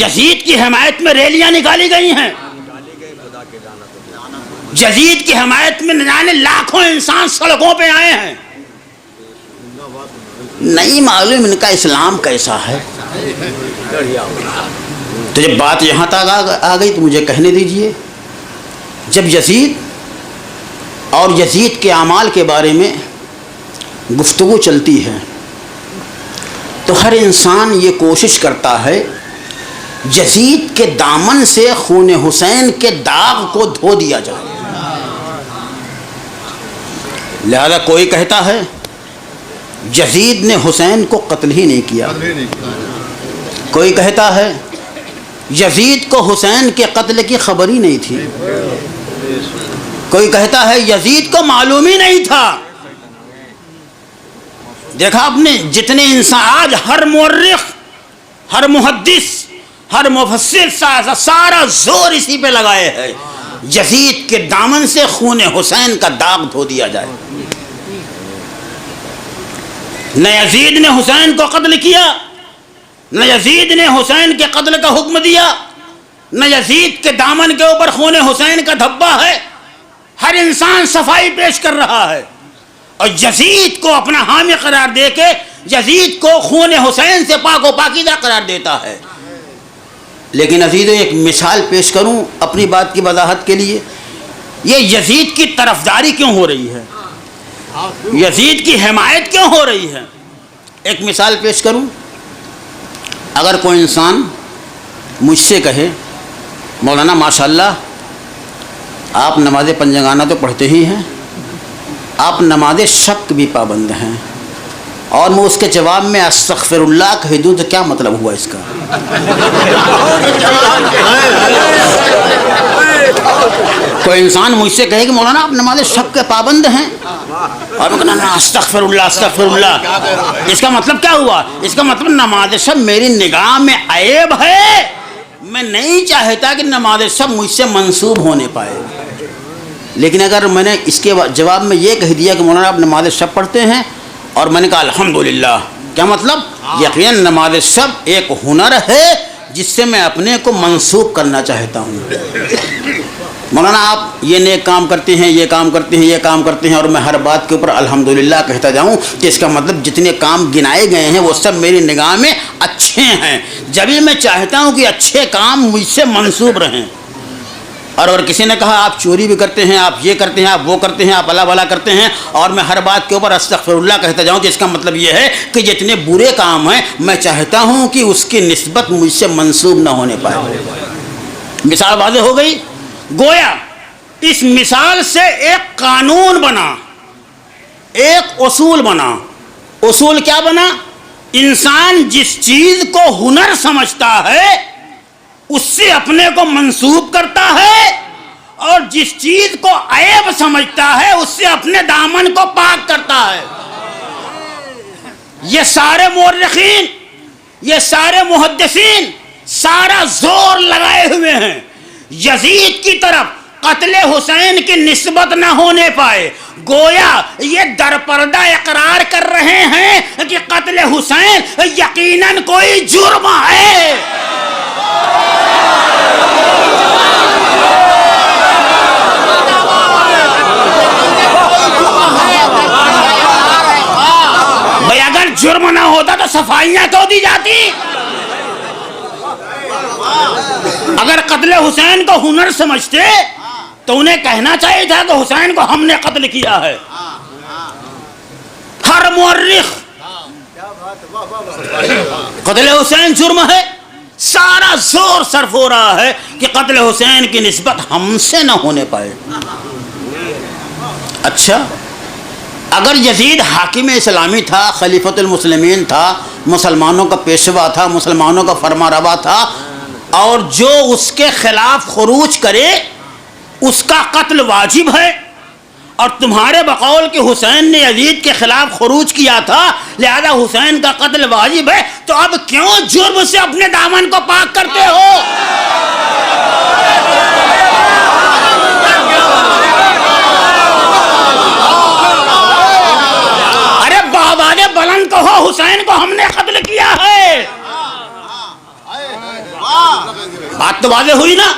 S1: یزید کی حمایت میں ریلیاں نکالی گئی ہیں، یزید کی حمایت میں نہ جانے لاکھوں انسان سڑکوں پہ آئے ہیں، نہیں معلوم ان کا اسلام کیسا ہے۔ تو جب بات یہاں تک آ گئی تو مجھے کہنے دیجئے، جب یزید اور یزید کے اعمال کے بارے میں گفتگو چلتی ہے تو ہر انسان یہ کوشش کرتا ہے یزید کے دامن سے خون حسین کے داغ کو دھو دیا جائے، لہذا کوئی کہتا ہے یزید نے حسین کو قتل ہی نہیں کیا، کوئی کہتا ہے یزید کو حسین کے قتل کی خبر ہی نہیں تھی، کوئی کہتا ہے یزید کو معلوم ہی نہیں تھا۔ دیکھا آپ نے جتنے انسان آج ہر مورخ، ہر محدث، ہر مفسر سارا زور اسی پہ لگائے ہے یزید کے دامن سے خون حسین کا داغ دھو دیا جائے۔ نہ یزید نے حسین کو قتل کیا، نہ یزید نے حسین کے قتل کا حکم دیا، نہ یزید کے دامن کے اوپر خون حسین کا دھبا ہے، ہر انسان صفائی پیش کر رہا ہے اور یزید کو اپنا حامی قرار دے کے یزید کو خون حسین سے پاک و پاکیزہ قرار دیتا ہے۔ لیکن عزیزو ایک مثال پیش کروں اپنی بات کی وضاحت کے لیے، یہ یزید کی طرفداری کیوں ہو رہی ہے، یزید کی حمایت کیوں ہو رہی ہے؟ ایک مثال پیش کروں، اگر کوئی انسان مجھ سے کہے مولانا ماشاءاللہ آپ نماز پنجگانہ تو پڑھتے ہی ہیں، آپ نماز شک بھی پابند ہیں، اور میں اس کے جواب میں استغفر اللہ کہہ دوں تو کیا مطلب ہوا اس کا؟ کوئی انسان مجھ سے کہے کہ مولانا آپ نماز شک کے پابند ہیں اور میں کہنا استغفر اللہ استغفر اللہ، اس کا مطلب کیا ہوا؟ اس کا مطلب نماز شب میری نگاہ میں عیب ہے، میں نہیں چاہتا کہ نماز شب مجھ سے منسوب ہونے پائے۔ لیکن اگر میں نے اس کے جواب میں یہ کہہ دیا کہ مولانا آپ نماز شب پڑھتے ہیں اور میں نے کہا الحمدللہ، کیا مطلب؟ یقیناً نماز شب ایک ہنر ہے جس سے میں اپنے کو منسوب کرنا چاہتا ہوں۔ مولانا آپ یہ نیک کام کرتے ہیں، یہ کام کرتے ہیں، یہ کام کرتے ہیں، اور میں ہر بات کے اوپر الحمدللہ کہتا جاؤں کہ اس کا مطلب جتنے کام گنائے گئے ہیں وہ سب میری نگاہ میں اچھے ہیں، جبھی میں چاہتا ہوں کہ اچھے کام مجھ سے منسوب رہیں۔ اور اگر کسی نے کہا آپ چوری بھی کرتے ہیں، آپ یہ کرتے ہیں، آپ وہ کرتے ہیں، آپ اللہ والا کرتے ہیں، اور میں ہر بات کے اوپر استغفر اللہ کہتا جاؤں، تو اس کا مطلب یہ ہے کہ جتنے برے کام ہیں میں چاہتا ہوں کہ اس کی نسبت مجھ سے منسوب نہ ہونے پائے۔ مثال واضح ہو گئی؟ گویا اس مثال سے ایک قانون بنا، ایک اصول بنا۔ اصول کیا بنا؟ انسان جس چیز کو ہنر سمجھتا ہے اس سے اپنے کو منسوب کرتا ہے، اور جس چیز کو عیب سمجھتا ہے اس سے اپنے دامن کو پاک کرتا ہے۔ یہ سارے مورخین، یہ سارے محدثین سارا زور لگائے ہوئے ہیں یزید کی طرف قتل حسین کی نسبت نہ ہونے پائے، گویا یہ درپردہ اقرار کر رہے ہیں کہ قتل حسین یقیناً کوئی جرم ہے۔ بھئی اگر جرم نہ ہوتا تو صفائیاں کیوں دی جاتی؟ اگر قتل حسین کو ہنر سمجھتے تو انہیں کہنا چاہیے تھا کہ حسین کو ہم نے قتل کیا ہے۔ ہر مورخ قتل حسین جرم ہے، سارا زور صرف ہو رہا ہے کہ قتل حسین کی نسبت ہم سے نہ ہونے پائے۔ اچھا، اگر یزید حاکم اسلامی تھا، خلیفۃ المسلمین تھا، مسلمانوں کا پیشوا تھا، مسلمانوں کا فرما روا تھا، اور جو اس کے خلاف خروج کرے اس کا قتل واجب ہے، اور تمہارے بقول کہ حسین نے یزید کے خلاف خروج کیا تھا لہذا حسین کا قتل واجب ہے، تو اب کیوں جرم سے اپنے دامن کو پاک کرتے ہو؟ ارے بآواز بلند کہو حسین کو ہم نے قتل کیا ہے۔ بات تو واضح ہوئی نا؟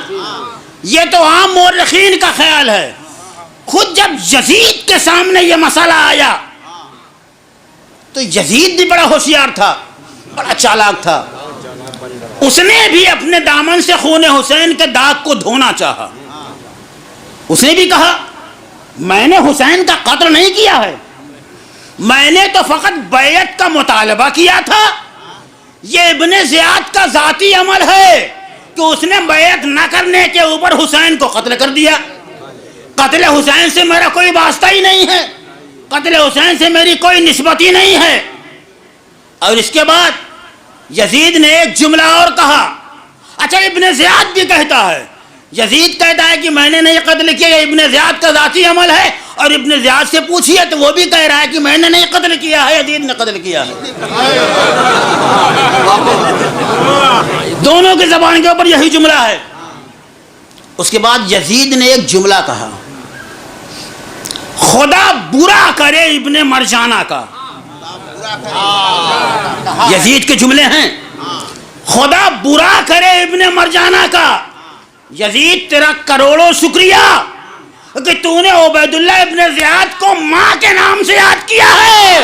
S1: یہ تو عام مورخین کا خیال ہے۔ خود جب یزید کے سامنے یہ مسئلہ آیا تو یزید بھی بڑا ہوشیار تھا، بڑا چالاک تھا، اس نے بھی اپنے دامن سے خون حسین کے داغ کو دھونا چاہا۔ اس نے بھی کہا میں نے حسین کا قتل نہیں کیا ہے، میں نے تو فقط بیعت کا مطالبہ کیا تھا۔ یہ ابن زیاد کا ذاتی عمل ہے کہ اس نے بیعت نہ کرنے کے اوپر حسین کو قتل کر دیا۔ قتل حسین سے میرا کوئی واسطہ ہی نہیں ہے، قتل حسین سے میری کوئی نسبت ہی نہیں ہے۔ اور اس کے بعد یزید نے ایک جملہ اور کہا۔ اچھا، ابن زیاد بھی کہتا ہے، یزید کہتا ہے کہ میں نے نہیں قتل کیا، یہ ابن زیاد کا ذاتی عمل ہے، اور ابن زیاد سے پوچھئے تو وہ بھی کہہ رہا ہے کہ میں نے نہیں قتل کیا ہے، یزید نے قتل کیا ہے۔ دونوں کی زبان کے اوپر یہی جملہ ہے۔ اس کے بعد یزید نے ایک جملہ کہا، خدا برا کرے ابن مرجانہ کا۔ یزید کے جملے ہیں، خدا برا کرے ابن مرجانہ کا۔ یزید تیرا کروڑوں شکریہ کہ تو نے عبید اللہ ابن زیاد کو ماں کے نام سے یاد کیا ہے،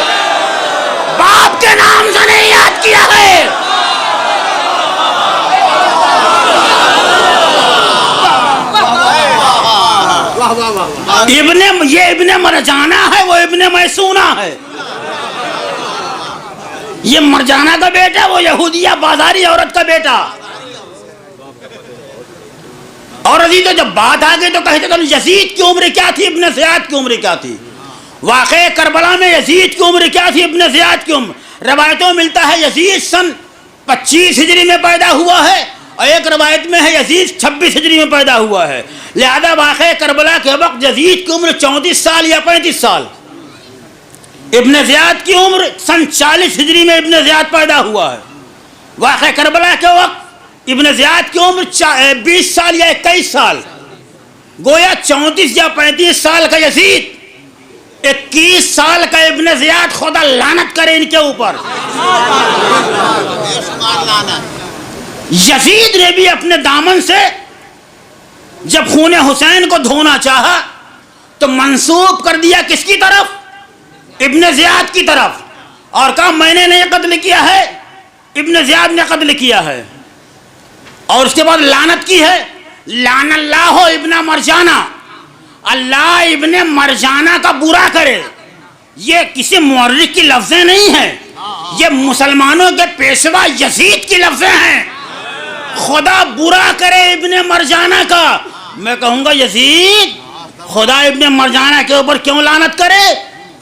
S1: باپ کے نام سے نہیں یاد کیا ہے۔ یہ ابن مرجانہ ہے، وہ ابن میسونہ ہے۔ یہ مرجانہ کا بیٹا، وہ یہودیہ بازاری عورت کا بیٹا۔ اور ابھی تو جب بات آ گئی تو کہتے تھے یزید کی عمر کیا تھی، ابن زیاد کی عمر کیا تھی۔ واقع کربلا میں یزید کی عمر کیا تھی، ابن زیاد کی عمر؟ روایتوں ملتا ہے یزید سن 25 ہجری میں پیدا ہوا ہے، اور ایک روایت میں ہے یزید 26 ہجری میں پیدا ہوا ہے۔ لہذا واقع کربلا کے وقت یزید کی عمر 34 سال یا 35 سال، ابن زیاد کی عمر سن 40 ہجری میں ابن زیاد پیدا ہوا ہے۔ واقع کربلا کے وقت ابن زیاد کی عمر 20 سال یا 21 سال، گویا 34 یا 35 سال کا یزید، 21 سال کا ابن زیاد، خدا لعنت کرے ان کے اوپر۔ یزید نے بھی اپنے دامن سے جب خون حسین کو دھونا چاہا تو منسوب کر دیا کس کی طرف؟ ابن زیاد کی طرف، اور کہا میں نے نہیں قتل کیا ہے، ابن زیاد نے قتل کیا ہے۔ اور اس کے بعد لعنت کی ہے، لعن اللہ ابن مرجانہ، اللہ ابن مرجانہ کا برا کرے۔ یہ کسی مورخ کی لفظیں نہیں ہیں، یہ مسلمانوں کے پیشوا یزید کی لفظیں ہیں۔ خدا برا کرے ابن مرجانہ کا۔ میں کہوں گا یزید خدا ابن مرجانہ کے اوپر کیوں لعنت کرے؟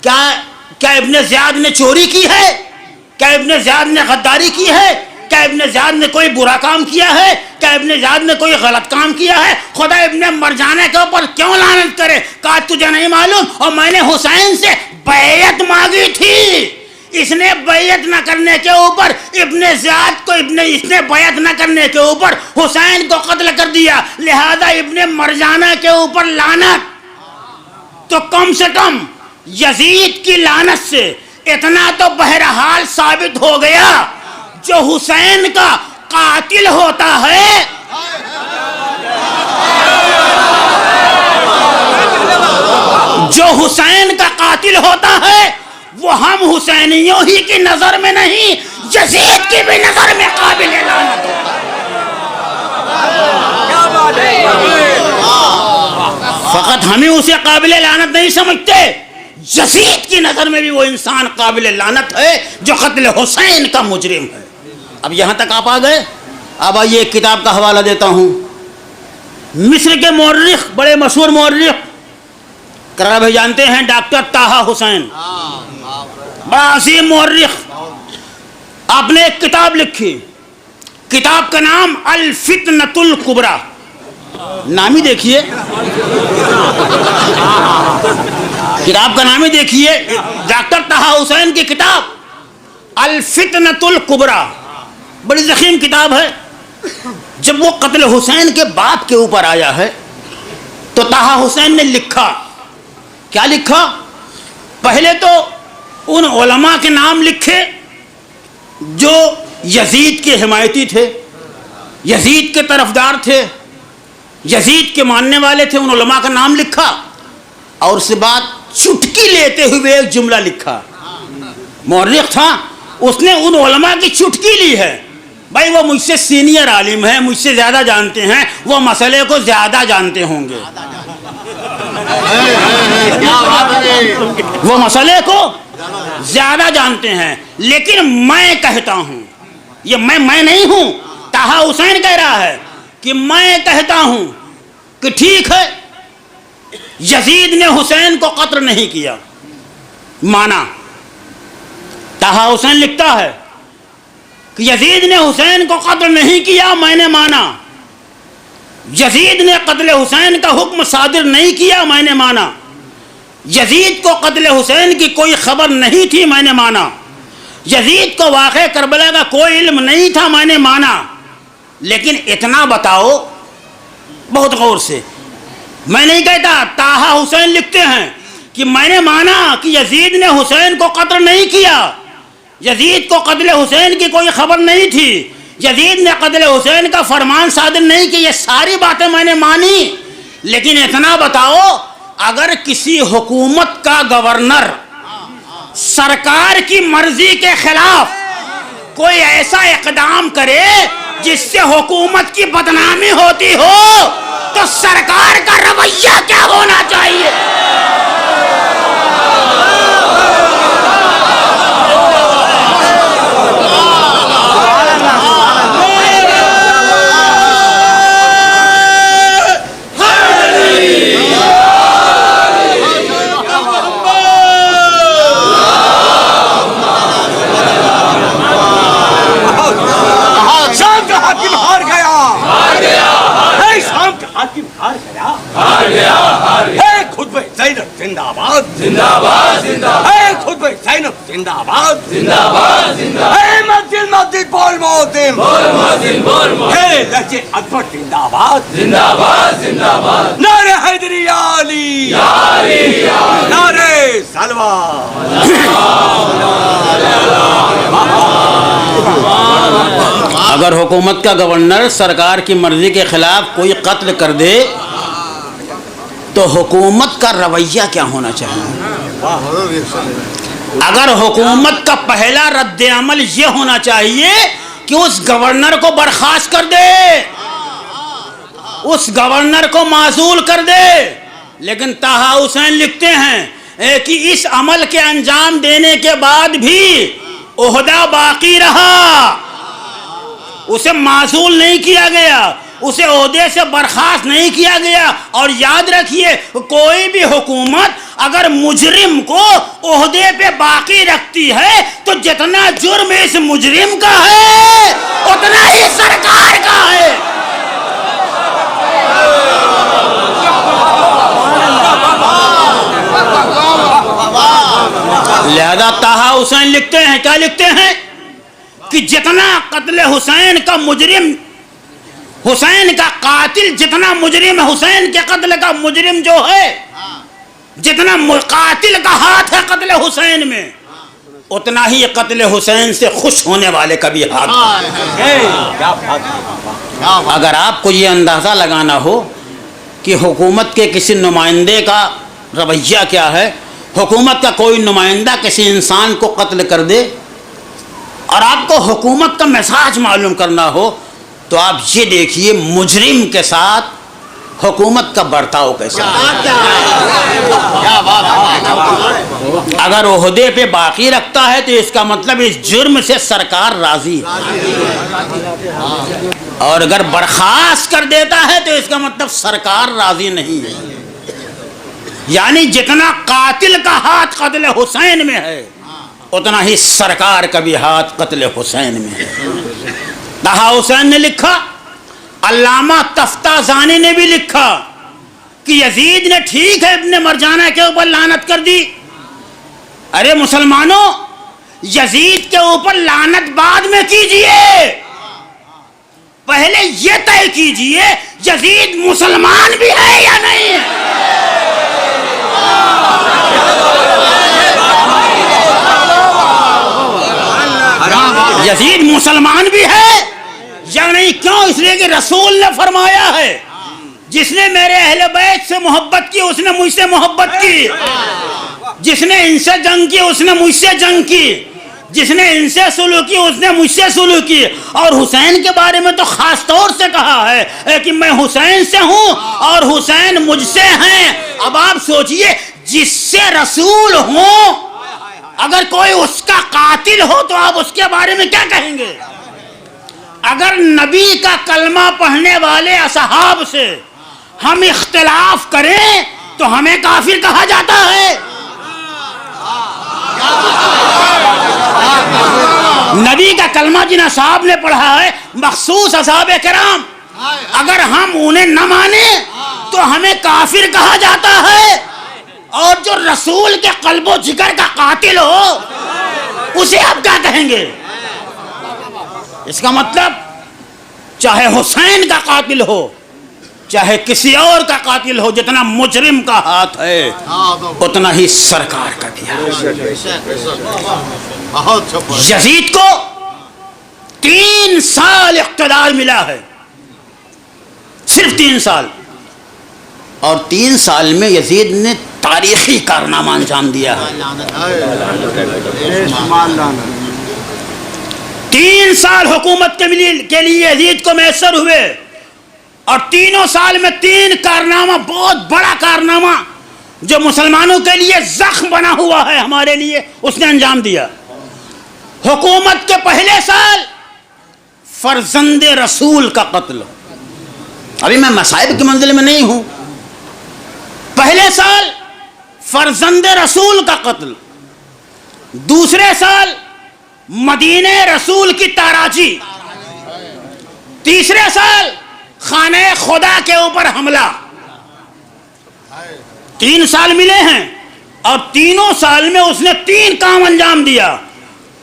S1: کیا ابن زیاد نے چوری کی ہے؟ کیا ابن زیاد نے غداری کی ہے؟ کیا ابن زیاد نے کوئی برا کام کیا ہے؟ کیا ابن زیاد نے کوئی غلط کام کیا ہے؟ خدا ابن مرجانہ کے اوپر کیوں لعنت کرے؟ کہا تجھے نہیں معلوم، اور میں نے حسین سے بیعت مانگی تھی اس نے بیعت نہ کرنے کے اوپر ابن زیاد کو اس نے بیعت نہ کرنے کے اوپر حسین کو قتل کر دیا، لہذا ابن مرجانہ کے اوپر لعنت۔ تو کم سے کم یزید کی لعنت سے اتنا تو بہرحال ثابت ہو گیا، جو حسین کا قاتل ہوتا ہے وہ ہم حسینیوں ہی کی نظر میں نہیں، یزید کی بھی نظر میں قابل لعنت ہوتا ہے۔ فقط ہمیں اسے قابل لعنت نہیں سمجھتے، یزید کی نظر میں بھی وہ انسان قابل لعنت ہے جو قتل حسین کا مجرم ہے۔ اب یہاں تک آپ آ گئے، اب آئیے ایک کتاب کا حوالہ دیتا ہوں۔ مصر کے مورخ، بڑے مشہور مورخ کرا بھائی جانتے ہیں، ڈاکٹر طٰہٰ حسین، بڑا عظیم مورخ، آپ نے ایک کتاب لکھی، کتاب کا نام الفتنۃ الکبریٰ۔ نام ہی دیکھیے، کتاب کا نام ہی دیکھیے، ڈاکٹر طٰہٰ حسین کی کتاب الفتنۃ الکبریٰ، بڑی ضخیم کتاب ہے۔ جب وہ قتل حسین کے باپ کے اوپر آیا ہے تو طٰہٰ حسین نے لکھا، کیا لکھا؟ پہلے تو ان علماء کے نام لکھے جو یزید کے حمایتی تھے، یزید کے طرفدار تھے، یزید کے ماننے والے تھے، ان علماء کا نام لکھا، اور اس کے بعد چٹکی لیتے ہوئے ایک جملہ لکھا۔ مورخ تھا، اس نے ان علماء کی چٹکی لی ہے، بھائی وہ مجھ سے سینئر عالم ہیں، مجھ سے زیادہ جانتے ہیں، وہ مسئلے کو زیادہ جانتے ہوں گے، وہ مسئلے کو زیادہ جانتے ہیں، لیکن میں کہتا ہوں، یہ میں نہیں ہوں، طٰہٰ حسین کہہ رہا ہے کہ میں کہتا ہوں کہ ٹھیک ہے، یزید نے حسین کو قتل نہیں کیا، مانا۔ طٰہٰ حسین لکھتا ہے کہ یزید نے حسین کو قتل نہیں کیا، میں نے مانا۔ یزید نے قتل حسین کا حکم صادر نہیں کیا، میں نے مانا۔ یزید کو قتل حسین کی کوئی خبر نہیں تھی، میں نے مانا۔ یزید کو واقعہ کربلا کا کوئی علم نہیں تھا، میں نے مانا۔ لیکن اتنا بتاؤ، بہت غور سے، میں نہیں کہتا، طٰہٰ حسین لکھتے ہیں کہ میں نے مانا کہ یزید نے حسین کو قتل نہیں کیا، یزید کو قتل حسین کی کوئی خبر نہیں تھی، یزید نے قتل حسین کا فرمان صادر نہیں کیا، یہ ساری باتیں میں نے مانی۔ لیکن اتنا بتاؤ، اگر کسی حکومت کا گورنر سرکار کی مرضی کے خلاف کوئی ایسا اقدام کرے جس سے حکومت کی بدنامی ہوتی ہو تو سرکار کا رویہ کیا ہونا چاہیے؟
S2: زندہ باد زندہ باد زندہ ہے خود زینب زندہ باد زندہ باد زندہ ہے مسجد مسجد بول مؤذن بول مؤذن بول مؤذن ہے لہجے اکبر زندہ باد زندہ باد زندہ باد نعرہ حیدری یا علی یا علی نعرہ سلوہ۔
S1: اگر حکومت کا گورنر سرکار کی مرضی کے خلاف کوئی قتل کر دے تو حکومت کا رویہ کیا ہونا چاہیے؟ اگر حکومت کا پہلا رد عمل یہ ہونا چاہیے کہ اس گورنر کو برخاست کر دے، اس گورنر کو معزول کر دے۔ لیکن طٰہٰ حسین لکھتے ہیں کہ اس عمل کے انجام دینے کے بعد بھی عہدہ باقی رہا، اسے معزول نہیں کیا گیا، اسے عہدے سے برخاست نہیں کیا گیا۔ اور یاد رکھیے، کوئی بھی حکومت اگر مجرم کو عہدے پہ باقی رکھتی ہے تو جتنا جرم اس مجرم کا ہے اتنا ہی سرکار کا ہے۔ لہذا طٰہٰ حسین لکھتے ہیں، کیا لکھتے ہیں کہ جتنا قتل حسین کا مجرم، حسین کا قاتل جتنا مجرم ہے، حسین کے قتل کا مجرم جو ہے، جتنا قاتل کا ہاتھ ہے قتل حسین میں، اتنا ہی قتل حسین سے خوش ہونے والے کا بھی ہاتھ ہے۔ اگر آپ کو یہ اندازہ لگانا ہو کہ حکومت کے کسی نمائندے کا رویہ کیا ہے، حکومت کا کوئی نمائندہ کسی انسان کو قتل کر دے، اور آپ کو حکومت کا مزاج معلوم کرنا ہو، تو آپ یہ دیکھیے مجرم کے ساتھ حکومت کا برتاؤ کیسا ہے۔ اگر عہدے پہ باقی رکھتا ہے تو اس کا مطلب اس جرم سے سرکار راضی ہے، اور اگر برخاست کر دیتا ہے تو اس کا مطلب سرکار راضی نہیں ہے۔ یعنی جتنا قاتل کا ہاتھ قتل حسین میں ہے، اتنا ہی سرکار کا بھی ہاتھ قتل حسین میں ہے۔ طٰہٰ حسین نے لکھا، علامہ تفتازانی نے بھی لکھا کہ یزید نے ٹھیک ہے ابن مرجانہ کے اوپر لعنت کر دی۔ ارے مسلمانوں، یزید کے اوپر لعنت بعد میں کیجئے، پہلے یہ طے کیجئے یزید مسلمان بھی ہے یا نہیں ہے۔ یزید مسلمان بھی ہے یا نہیں؟ کیوں؟ اس لیے کہ رسول نے فرمایا ہے جس نے میرے اہل بیت سے محبت کی اس نے مجھ سے محبت کی، جس نے ان سے جنگ کی اس نے مجھ سے جنگ کی، جس نے ان سے سلوک کی اس نے مجھ سے سلوک کی۔ اور حسین کے بارے میں تو خاص طور سے کہا ہے کہ میں حسین سے ہوں اور حسین مجھ سے ہیں۔ اب آپ سوچئے، جس سے رسول ہوں اگر کوئی اس کا قاتل ہو تو آپ اس کے بارے میں کیا کہیں گے؟ اگر نبی کا کلمہ پڑھنے والے اصحاب سے ہم اختلاف کریں تو ہمیں کافر کہا جاتا ہے۔ نبی کا کلمہ جن اصحاب نے پڑھا ہے، مخصوص اصحاب کرام، اگر ہم انہیں نہ مانیں تو ہمیں کافر کہا جاتا ہے، اور جو رسول کے قلب و جگر کا قاتل ہو اسے آپ کیا کہیں گے؟ اس کا مطلب چاہے حسین کا قاتل ہو چاہے کسی اور کا قاتل ہو، جتنا مجرم کا ہاتھ ہے اتنا ہی سرکار کا بھی ہاتھ۔ یزید کو 3 سال اقتدار ملا ہے، صرف 3 سال، اور 3 سال میں یزید نے تاریخی کارنامہ انجام دیا ہے۔ 3 سال حکومت کے لیے یزید کو میسر ہوئے، اور 3 سال میں 3 کارنامہ، بہت بڑا کارنامہ جو مسلمانوں کے لیے زخم بنا ہوا ہے ہمارے لیے، اس نے انجام دیا۔ حکومت کے پہلے سال فرزند رسول کا قتل، ابھی میں مصائب کی منزل میں نہیں ہوں، پہلے سال فرزند رسول کا قتل، دوسرے سال مدینہ رسول کی تاراجی، تیسرے سال خانہ خدا کے اوپر حملہ۔ 3 سال ملے ہیں، اور تینوں سال میں اس نے 3 کام انجام دیا۔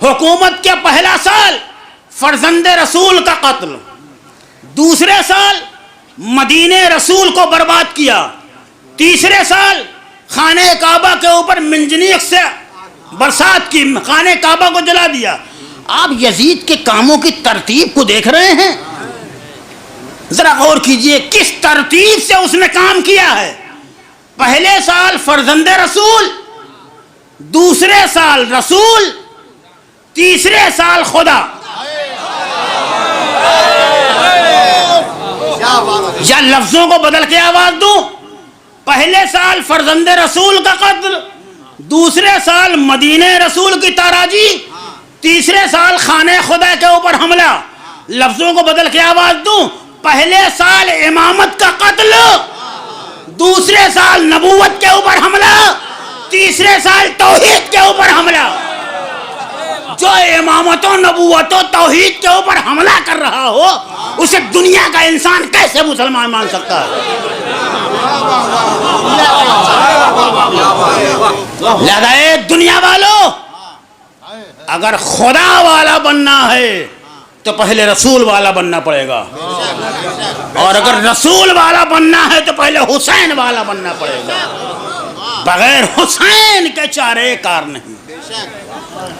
S1: حکومت کے پہلا سال فرزند رسول کا قتل، دوسرے سال مدینہ رسول کو برباد کیا، تیسرے سال خانہ کعبہ کے اوپر منجنیق سے برسات کی، خانہ کعبہ کو جلا دیا۔ آپ یزید کے کاموں کی ترتیب کو دیکھ رہے ہیں؟ ذرا غور کیجئے کس ترتیب سے اس نے کام کیا ہے۔ پہلے سال فرزند رسول، دوسرے سال رسول، تیسرے سال خدا۔ یا لفظوں کو بدل کے آواز دوں، پہلے سال فرزند رسول کا قتل، دوسرے سال مدینہ رسول کی تاراجی، تیسرے سال خانہ خدا کے اوپر حملہ۔ لفظوں کو بدل کے آواز دوں، پہلے سال امامت کا قتل، دوسرے سال نبوت کے اوپر حملہ، تیسرے سال توحید کے اوپر حملہ۔ جو امامت و نبوت و توحید کے اوپر حملہ کر رہا ہو اسے دنیا کا انسان کیسے مسلمان مان سکتا ہے؟ لہذا اے دنیا والوں، اگر خدا والا بننا ہے تو پہلے رسول والا بننا پڑے گا، اور اگر رسول والا بننا ہے تو پہلے حسین والا بننا پڑے گا۔ بغیر حسین کے چارے کار نہیں۔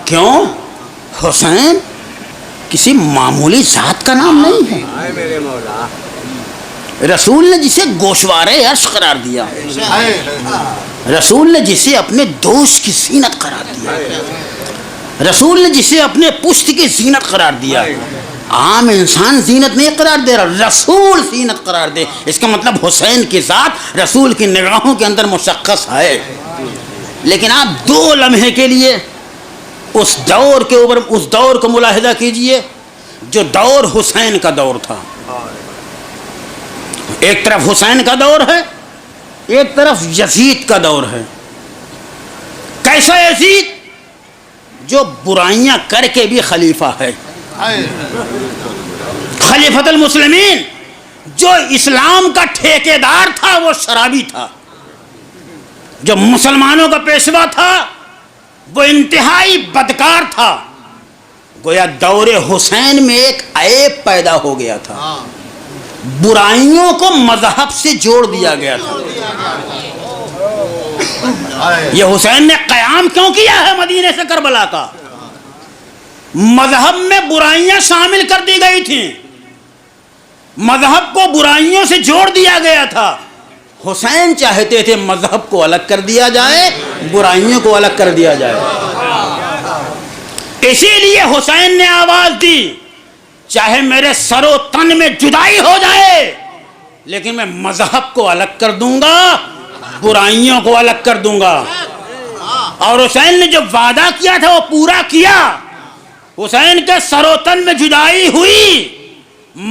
S1: کیوں؟ حسین کسی معمولی ذات کا نام نہیں ہے۔
S2: میرے مولا،
S1: رسول نے جسے گوشوارے عرش قرار دیا، رسول نے جسے اپنے دوست کی زینت قرار دیا، رسول نے جسے اپنے پشت کی زینت قرار دیا۔ عام انسان زینت نہیں قرار دے رہا، رسول زینت قرار دے۔ اس کا مطلب حسین کی ذات رسول کی نگاہوں کے اندر مشخص ہے۔ لیکن آپ 2 لمحے کے لیے اس دور کے اوپر اس دور کو ملاحظہ کیجئے جو دور حسین کا دور تھا۔ ایک طرف حسین کا دور ہے، ایک طرف یزید کا دور ہے۔ کیسا یزید؟ جو برائیاں کر کے بھی خلیفہ ہے، خلیفۃ المسلمین۔ جو اسلام کا ٹھیکیدار تھا وہ شرابی تھا، جو مسلمانوں کا پیشوا تھا وہ انتہائی بدکار تھا۔ گویا دور حسین میں ایک عیب پیدا ہو گیا تھا، برائیوں کو مذہب سے جوڑ دیا گیا تھا۔ یہ حسین نے قیام کیوں کیا ہے مدینے سے کربلا کا؟ مذہب میں برائیاں شامل کر دی گئی تھیں، مذہب کو برائیوں سے جوڑ دیا گیا تھا۔ حسین چاہتے تھے مذہب کو الگ کر دیا جائے، برائیوں کو الگ کر دیا جائے۔ اسی لیے حسین نے آواز دی، چاہے میرے سر و تن میں جدائی ہو جائے لیکن میں مذہب کو الگ کر دوں گا، برائیوں کو الگ کر دوں گا۔ اور حسین نے جو وعدہ کیا تھا وہ پورا کیا۔ حسین کے سر و تن میں جدائی ہوئی،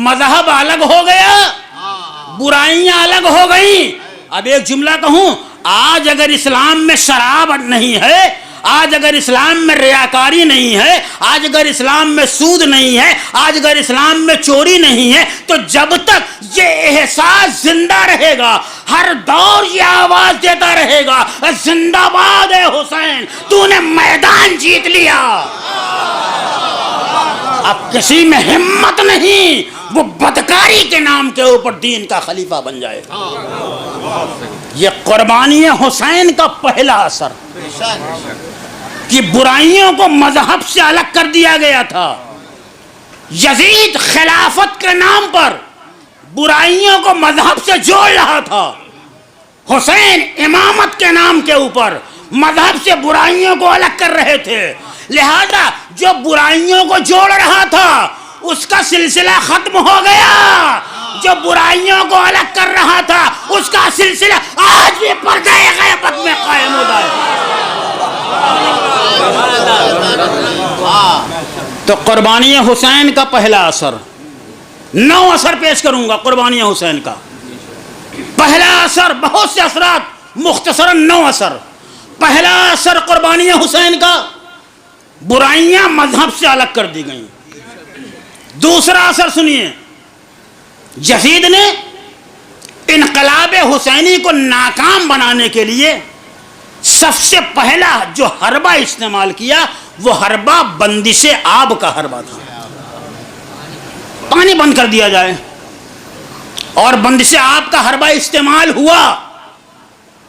S1: مذہب الگ ہو گیا، برائیاں الگ ہو گئیں۔ اب ایک جملہ کہوں، آج اگر اسلام میں شراب نہیں ہے، آج اگر اسلام میں ریاکاری نہیں ہے، آج اگر اسلام میں سود نہیں ہے، آج اگر اسلام میں چوری نہیں ہے، تو جب تک یہ احساس زندہ رہے گا، ہر دور یہ آواز دیتا رہے گا، زندہ باد ہے حسین، تو نے میدان جیت لیا۔ اب کسی میں ہمت نہیں وہ بدکاری کے نام کے اوپر دین کا خلیفہ بن جائے۔ یہ قربانی حسین کا پہلا اثر کہ برائیوں کو مذہب سے الگ کر دیا گیا تھا۔ یزید خلافت کے نام پر برائیوں کو مذہب سے جوڑ رہا تھا، حسین امامت کے نام کے اوپر مذہب سے برائیوں کو الگ کر رہے تھے۔ لہذا جو برائیوں کو جوڑ رہا تھا اس کا سلسلہ ختم ہو گیا، جو برائیوں کو الگ کر رہا تھا اس کا سلسلہ آج بھی پردہ غیبت میں قائم ہوتا ہے۔ تو قربانی حسین کا پہلا اثر، 9 اثر پیش کروں گا قربانی حسین کا۔ پہلا اثر، بہت سے اثرات، مختصراً 9 اثر۔ پہلا اثر قربانی حسین کا، برائیاں مذہب سے الگ کر دی گئیں۔ دوسرا اثر سنیے، یزید نے انقلاب حسینی کو ناکام بنانے کے لیے سب سے پہلا جو حربہ استعمال کیا وہ حربہ بندش آب کا حربہ تھا۔ پانی بند کر دیا جائے، اور بندش آب کا حربہ استعمال ہوا۔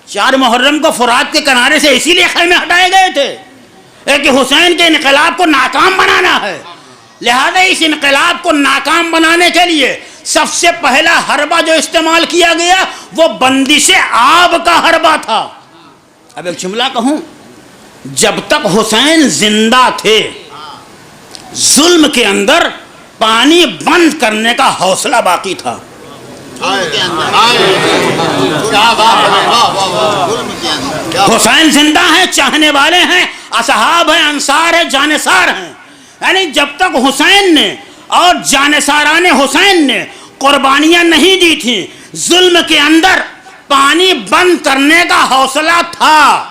S1: 4 محرم کو فرات کے کنارے سے اسی لیے خیمے ہٹائے گئے تھے کہ حسین کے انقلاب کو ناکام بنانا ہے۔ لہذا اس انقلاب کو ناکام بنانے کے لیے سب سے پہلا حربہ جو استعمال کیا گیا وہ بندش آب کا حربہ تھا۔ اب ایک جملہ کہوں، جب تک حسین زندہ تھے ظلم کے اندر پانی بند کرنے کا حوصلہ باقی تھا۔ حسین زندہ ہیں، چاہنے والے ہیں، اصحاب ہیں، انصار ہیں، جانثار ہیں۔ یعنی جب تک حسین نے اور جانثاران حسین نے قربانیاں نہیں دی تھیں، ظلم کے اندر پانی بند کرنے کا حوصلہ تھا۔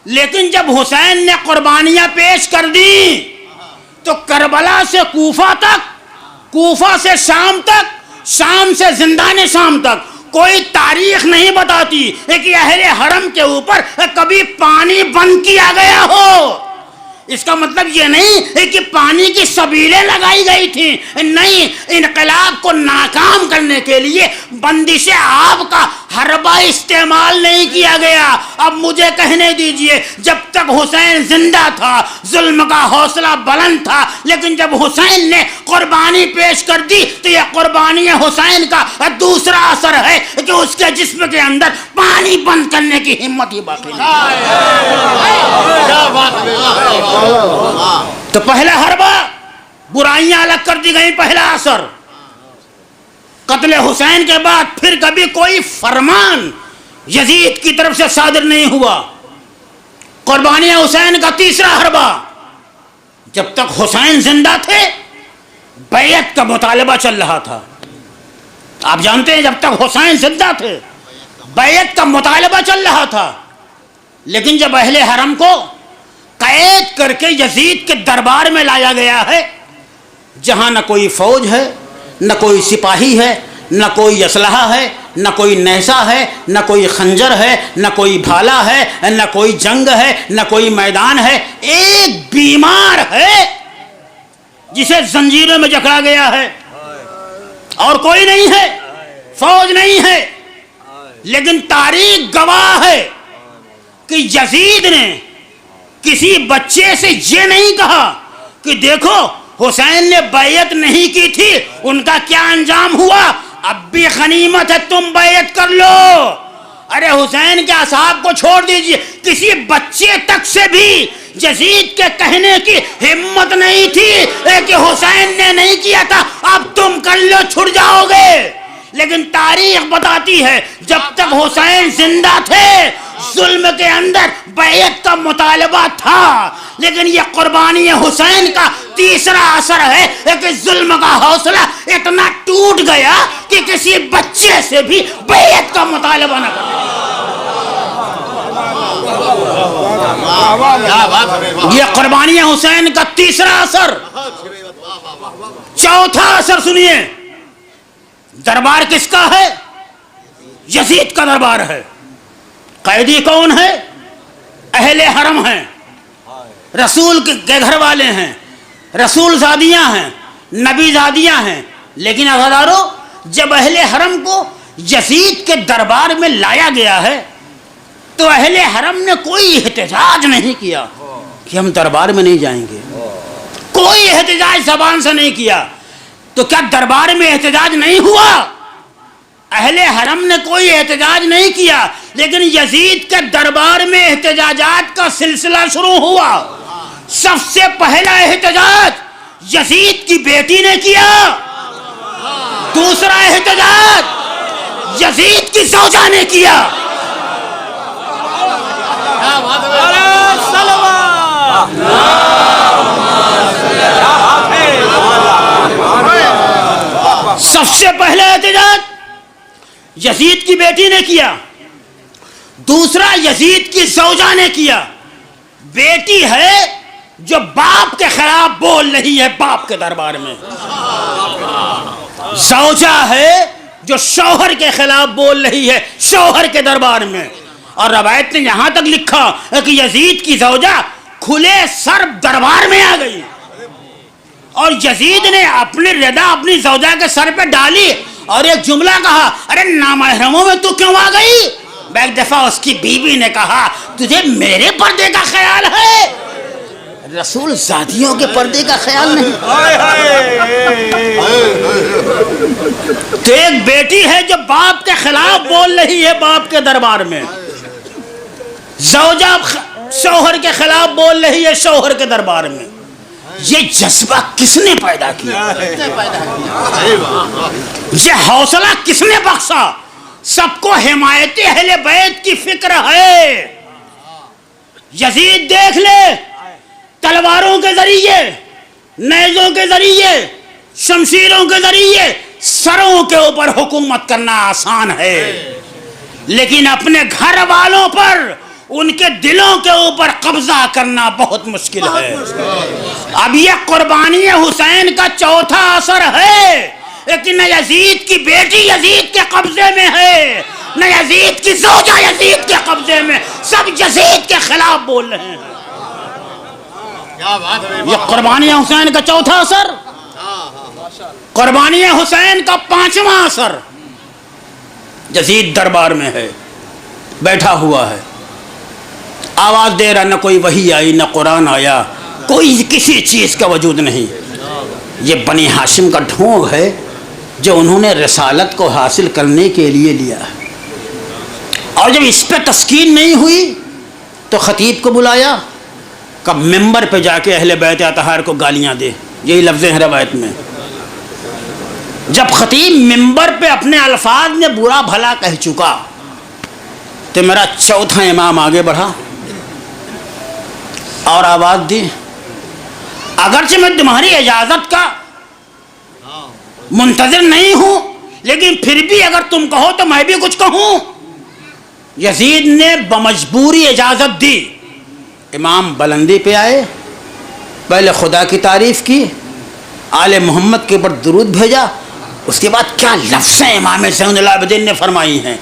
S1: لیکن جب حسین نے قربانیاں پیش کر دی تو کربلا سے کوفہ تک، کوفہ سے شام تک، شام سے زندان شام تک
S3: کوئی تاریخ نہیں بتاتی کہ اہل حرم کے اوپر کبھی پانی بند کیا گیا ہو۔ اس کا مطلب یہ نہیں کہ پانی کی سبیلیں لگائی گئی تھیں، نہیں، انقلاب کو ناکام کرنے کے لیے بندش آب کا حربہ استعمال نہیں کیا گیا۔ اب مجھے کہنے دیجئے، جب تک حسین زندہ تھا ظلم کا حوصلہ بلند تھا، لیکن جب حسین نے قربانی پیش کر دی تو یہ قربانی حسین کا دوسرا اثر ہے کہ اس کے جسم کے اندر پانی بند کرنے کی ہمت ہی باقی نہیں۔ تو پہلا حربہ برائیاں الگ کر دی گئی، پہلا اثر۔ قتل حسین کے بعد پھر کبھی کوئی فرمان یزید کی طرف سے صادر نہیں ہوا۔ قربانی حسین کا تیسرا حربہ، جب تک حسین زندہ تھے بیعت کا مطالبہ چل رہا تھا۔ آپ جانتے ہیں جب تک حسین زندہ تھے بیعت کا مطالبہ چل رہا تھا، لیکن جب اہل حرم کو قید کر کے یزید کے دربار میں لایا گیا ہے، جہاں نہ کوئی فوج ہے، نہ کوئی سپاہی ہے، نہ کوئی اسلحہ ہے، نہ کوئی نیزہ ہے، نہ کوئی خنجر ہے، نہ کوئی بھالا ہے، نہ کوئی جنگ ہے، نہ کوئی میدان ہے، ایک بیمار ہے جسے زنجیروں میں جکڑا گیا ہے، اور کوئی نہیں ہے، فوج نہیں ہے۔ لیکن تاریخ گواہ ہے کہ یزید نے کسی بچے سے یہ نہیں کہا کہ دیکھو حسین نے بیعت نہیں کی تھی، ان کا کیا انجام ہوا، اب بھی غنیمت ہے، تم بیعت کر لو۔ ارے حسین کے اصحاب کو چھوڑ دیجئے، کسی بچے تک سے بھی یزید کے کہنے کی ہمت نہیں تھی کہ حسین نے نہیں کیا تھا، اب تم کر لو، چھڑ جاؤ گے۔ لیکن تاریخ بتاتی ہے جب تک حسین زندہ تھے ظلم کے اندر بیعت کا مطالبہ تھا، لیکن یہ قربانی حسین کا تیسرا اثر ہے کہ ظلم کا حوصلہ اتنا ٹوٹ گیا کہ کسی بچے سے بھی بیعت کا مطالبہ نہ کرے۔ یہ قربانی حسین کا تیسرا اثر۔ چوتھا اثر سنیے، دربار کس کا ہے؟ یزید کا دربار ہے۔ قیدی کون ہے؟ اہل حرم ہیں، رسول کے گھر والے ہیں، رسول زادیاں ہیں، نبی زادیاں ہیں۔ لیکن عزیزارو، جب اہل حرم کو یزید کے دربار میں لایا گیا ہے تو اہل حرم نے کوئی احتجاج نہیں کیا کہ ہم دربار میں نہیں جائیں گے، کوئی احتجاج زبان سے نہیں کیا۔ تو کیا دربار میں احتجاج نہیں ہوا؟ اہل حرم نے کوئی احتجاج نہیں کیا، لیکن یزید کے دربار میں احتجاجات کا سلسلہ شروع ہوا۔ سب سے پہلا احتجاج یزید کی بیٹی نے کیا، دوسرا احتجاج یزید کی زوجہ نے کیا۔ سب سے پہلا احتجاج یزید کی بیٹی نے کیا، دوسرا یزید کی زوجہ نے کیا۔ بیٹی ہے جو باپ کے خلاف بول رہی ہے باپ کے دربار میں، زوجہ ہے جو شوہر کے خلاف بول رہی ہے شوہر کے دربار میں۔ اور روایت نے یہاں تک لکھا کہ یزید کی زوجہ کھلے سر دربار میں آ گئی، اور یزید نے اپنی ردا اپنی زوجہ کے سر پہ ڈالی اور ایک جملہ کہا، ارے نامحرموں میں تو کیوں آ گئی؟ ایک دفعہ اس کی بیوی نے کہا، تجھے میرے پردے کا خیال ہے؟ رسول زادیوں کے پردے کا خیال نہیں۔ تو ایک بیٹی ہے جو باپ کے خلاف بول رہی ہے باپ کے دربار میں، زوجہ شوہر کے خلاف بول رہی ہے شوہر کے دربار میں۔ یہ جذبہ کس نے پیدا کیا؟ یہ حوصلہ کس نے بخشا؟ سب کو حمایت اہل بیت کی فکر ہے۔ یزید دیکھ لے، تلواروں کے ذریعے، نیزوں کے ذریعے، شمشیروں کے ذریعے سروں کے اوپر حکومت کرنا آسان ہے، لیکن اپنے گھر والوں پر، ان کے دلوں کے اوپر قبضہ کرنا بہت مشکل ہے۔ اب یہ قربانی حسین کا چوتھا اثر ہے لیکن نہ یزید کی بیٹی یزید کے قبضے میں ہے، نہ یزید کی زوجہ یزید کے قبضے میں، سب یزید کے خلاف بول رہے ہیں۔ یہ قربانی حسین کا چوتھا اثر، قربانی حسین کا پانچواں اثر یزید دربار میں ہے، بیٹھا ہوا ہے، آواز دے رہا، نہ کوئی وحی آئی نہ قرآن آیا، کوئی کسی چیز کا وجود نہیں۔ یہ بنی ہاشم کا ڈھونگ ہے جو انہوں نے رسالت کو حاصل کرنے کے لیے لیا ہے، اور جب اس پہ تسکین نہیں ہوئی تو خطیب کو بلایا، کب ممبر پہ جا کے اہل بیت اطہار کو گالیاں دے، یہی لفظ ہیں روایت میں۔ جب خطیب ممبر پہ اپنے الفاظ میں برا بھلا کہہ چکا تو میرا چوتھا امام آگے بڑھا اور آواز دی، اگرچہ میں تمہاری اجازت کا منتظر نہیں ہوں، لیکن پھر بھی اگر تم کہو تو میں بھی کچھ کہوں۔ یزید نے بمجبوری اجازت دی۔ امام بلندی پہ آئے، پہلے خدا کی تعریف کی، آل محمد کے اوپر درود بھیجا، اس کے بعد کیا لفظیں امام زین العابدین نے فرمائی ہیں۔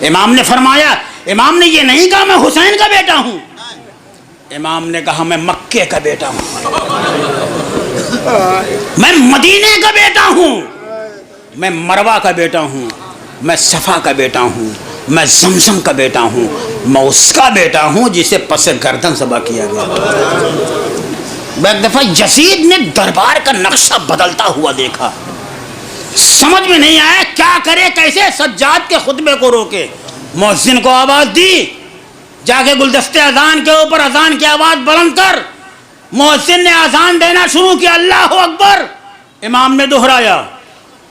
S3: امام نے فرمایا، امام نے یہ نہیں کہا میں حسین کا بیٹا ہوں، امام نے کہا میں مکے کا بیٹا ہوں، میں مدینے کا بیٹا ہوں، میں مروہ کا بیٹا ہوں، میں صفا کا بیٹا ہوں، میں زمزم کا بیٹا ہوں، میں اس کا بیٹا ہوں جسے پس گردن ذبح کیا گیا۔ ایک دفعہ یزید نے دربار کا نقشہ بدلتا ہوا دیکھا، سمجھ میں نہیں آیا کیا کرے، کیسے سجاد کے خطبے کو روکے۔ مؤذن کو آواز دی، جا کے گلدستے اذان کے اوپر اذان کی آواز بلند کر۔ مؤذن نے اذان دینا شروع کیا، اللہ اکبر، امام نے دہرایا۔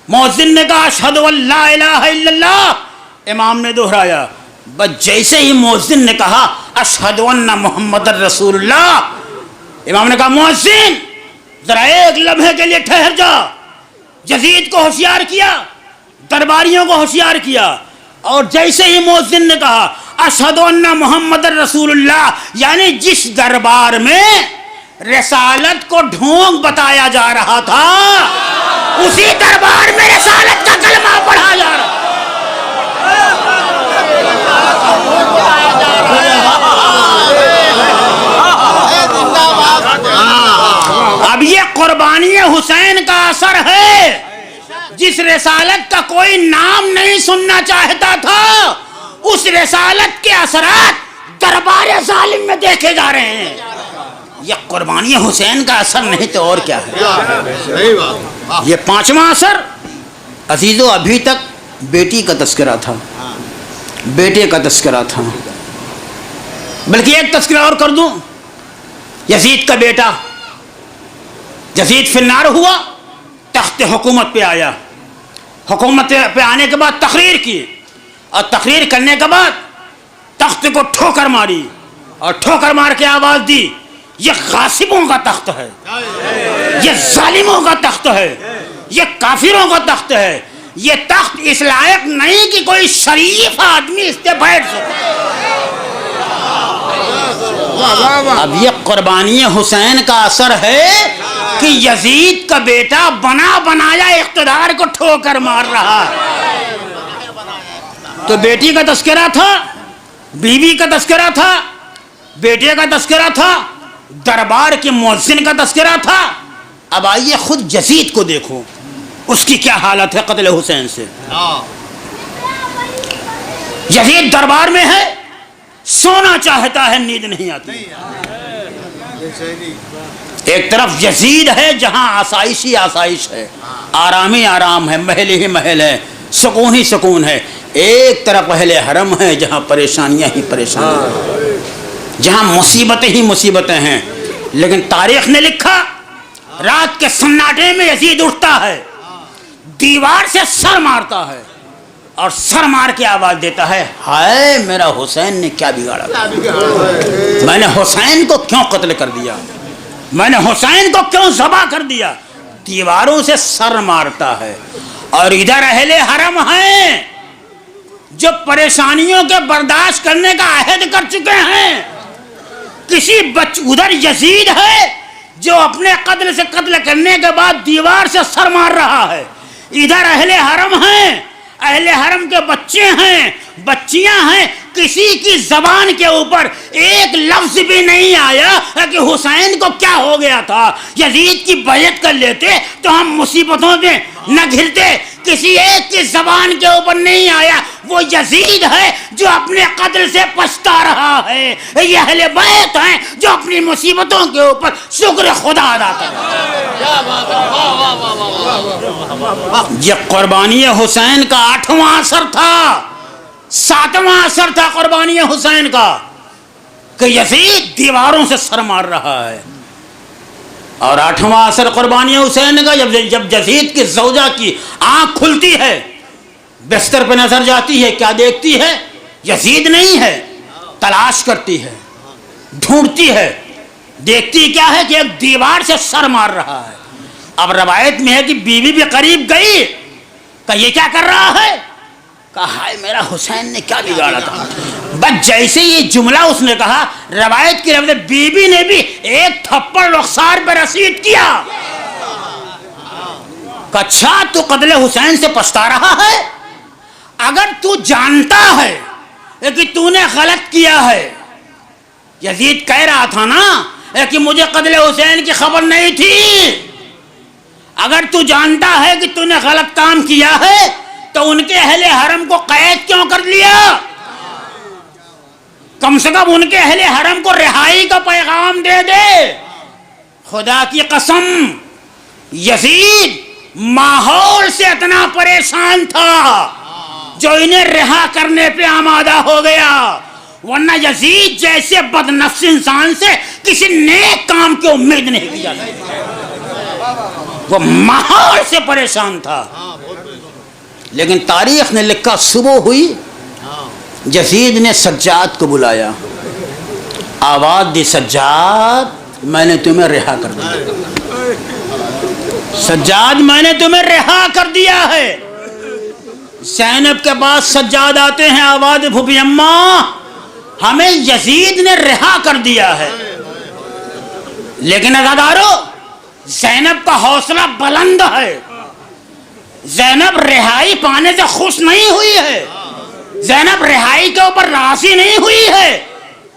S3: مؤذن نے کہا اشہد ان لا الہ الا اللہ، امام نے دہرایا۔ بس جیسے ہی مؤذن نے کہا اشہد ان محمد رسول اللہ، امام نے کہا مؤذن ذرا ایک لمحے کے لیے ٹھہر جا۔ یزید کو ہوشیار کیا، درباریوں کو ہوشیار کیا، اور جیسے ہی مؤذن نے کہا اشہد ان محمد رسول اللہ، یعنی جس دربار میں رسالت کو ڈھونگ بتایا جا رہا تھا اسی دربار میں رسالت کا کلمہ پڑھا جا رہا۔ اب یہ قربانی حسین کا اثر ہے، جس رسالت کا کوئی نام نہیں سننا چاہتا تھا، اس رسالت کے اثرات دربار ظالم میں دیکھے جا رہے ہیں۔ یہ قربانی حسین کا اثر نہیں تو اور کیا ہے۔ یہ پانچواں اثر عزیزو ابھی تک بیٹی کا تذکرہ تھا، بیٹے کا تذکرہ تھا، بلکہ ایک تذکرہ اور کر دوں، یزید کا بیٹا یزید فی النار ہوا، تخت حکومت پہ آیا، حکومت پہ آنے کے بعد تقریر کی، اور تقریر کرنے کے بعد تخت کو ٹھوکر ماری، اور ٹھوکر مار کے آواز دی یہ غاصبوں کا تخت ہے، یہ ظالموں کا تخت ہے، یہ کافروں کا تخت ہے، یہ تخت اس لائق نہیں کہ کوئی شریف آدمی اس پہ بیٹھ سکے۔ اب یہ قربانی حسین کا اثر ہے کہ یزید کا بیٹا بنا بنایا اقتدار کو ٹھوکر مار رہا ہے۔ تو بیٹی کا تذکرہ تھا، بیوی کا تذکرہ تھا، بیٹے کا تذکرہ تھا، دربار کے مؤذن کا تذکرہ تھا۔ اب آئیے خود یزید کو دیکھو، اس کی کیا حالت ہے قتل حسین سے۔ یزید دربار میں ہے، سونا چاہتا ہے، نیند نہیں آتی۔ ایک طرف یزید ہے جہاں آسائش ہی آسائش ہے، آرام ہی آرام ہے، محل ہی محل ہے، سکون ہی سکون ہے۔ ایک طرف اہل حرم ہے جہاں پریشانیاں ہی پریشانیاں ہیں، جہاں مصیبتیں ہی مصیبتیں ہیں۔ لیکن تاریخ نے لکھا رات کے سناٹے میں یزید اٹھتا ہے، دیوار سے سر مارتا ہے، اور سر مار کے آواز دیتا ہے ہائے میرا حسین نے کیا بگاڑا، میں نے حسین کو کیوں قتل کر دیا، میں نے حسین کو کیوں ذبح کر دیا۔ دیواروں سے سر مارتا ہے، اور ادھر اہل حرم ہیں جو پریشانیوں کے برداشت کرنے کا عہد کر چکے ہیں۔ ادھر یزید ہے جو اپنے قتل سے قتل کرنے کے بعد دیوار سے سر مار رہا ہے، ادھر اہل حرم ہیں، اہل حرم کے بچے ہیں، بچیاں ہیں، کسی کی زبان کے اوپر ایک لفظ بھی نہیں آیا کہ حسین کو کیا ہو گیا تھا، یزید کی بیعت کر لیتے تو ہم مصیبتوں میں نہ گھرتے. کسی ایک کی زبان کے اوپر نہیں آیا وہ یزید ہے جو اپنے قتل سے پچھتا رہا ہے، یہ اہل بیت ہیں جو اپنی مصیبتوں کے اوپر شکر خدا ادا کر رہے ہیں. یہ قربانی حسین کا 8واں اثر تھا، 7واں اثر تھا قربانی حسین کا کہ یزید دیواروں سے سر مار رہا ہے. اور 8واں اثر قربانی حسین کا جب یزید کی زوجہ کی آنکھ کھلتی ہے، بستر پہ نظر جاتی ہے، کیا دیکھتی ہے؟ یزید نہیں ہے. تلاش کرتی ہے، ڈھونڈتی ہے، دیکھتی کیا ہے کہ ایک دیوار سے سر مار رہا ہے. اب روایت میں ہے کہ بیوی بھی قریب گئی کہ یہ کیا کر رہا ہے؟ کہا ہائے میرا حسین نے کیا بگاڑا تھا. بس جیسے یہ جملہ اس نے کہا، روایت کی روایت بی بی نے بھی ایک تھپڑ رخسار پہ رسید کیا. اچھا تو قتل حسین سے پچھتا رہا ہے؟ اگر تو جانتا ہے کہ تو نے غلط کیا ہے، یزید کہہ رہا تھا نا کہ مجھے قتل حسین کی خبر نہیں تھی، اگر تو جانتا ہے کہ تو نے غلط کام کیا ہے تو ان کے اہل حرم کو قید کیوں کر لیا؟ کم سے کم ان کے اہل حرم کو رہائی کا پیغام دے دے. خدا کی قسم یزید ماحول سے اتنا پریشان تھا جو انہیں رہا کرنے پہ آمادہ ہو گیا، ورنہ یزید جیسے بدنفس انسان سے کسی نیک کام کی امید نہیں کی جا سکتی. وہ ماحول سے پریشان تھا. لیکن تاریخ نے لکھا صبح ہوئی، یزید نے سجاد کو بلایا، آواز دی سجاد میں نے تمہیں رہا کر دیا، سجاد میں نے تمہیں رہا کر دیا ہے. زینب کے بعد سجاد آتے ہیں، آواز پھوپھی اماں ہمیں یزید نے رہا کر دیا ہے. لیکن عزادارو زینب کا حوصلہ بلند ہے، زینب رہائی پانے سے خوش نہیں ہوئی ہے، زینب رہائی کے اوپر راضی نہیں ہوئی ہے،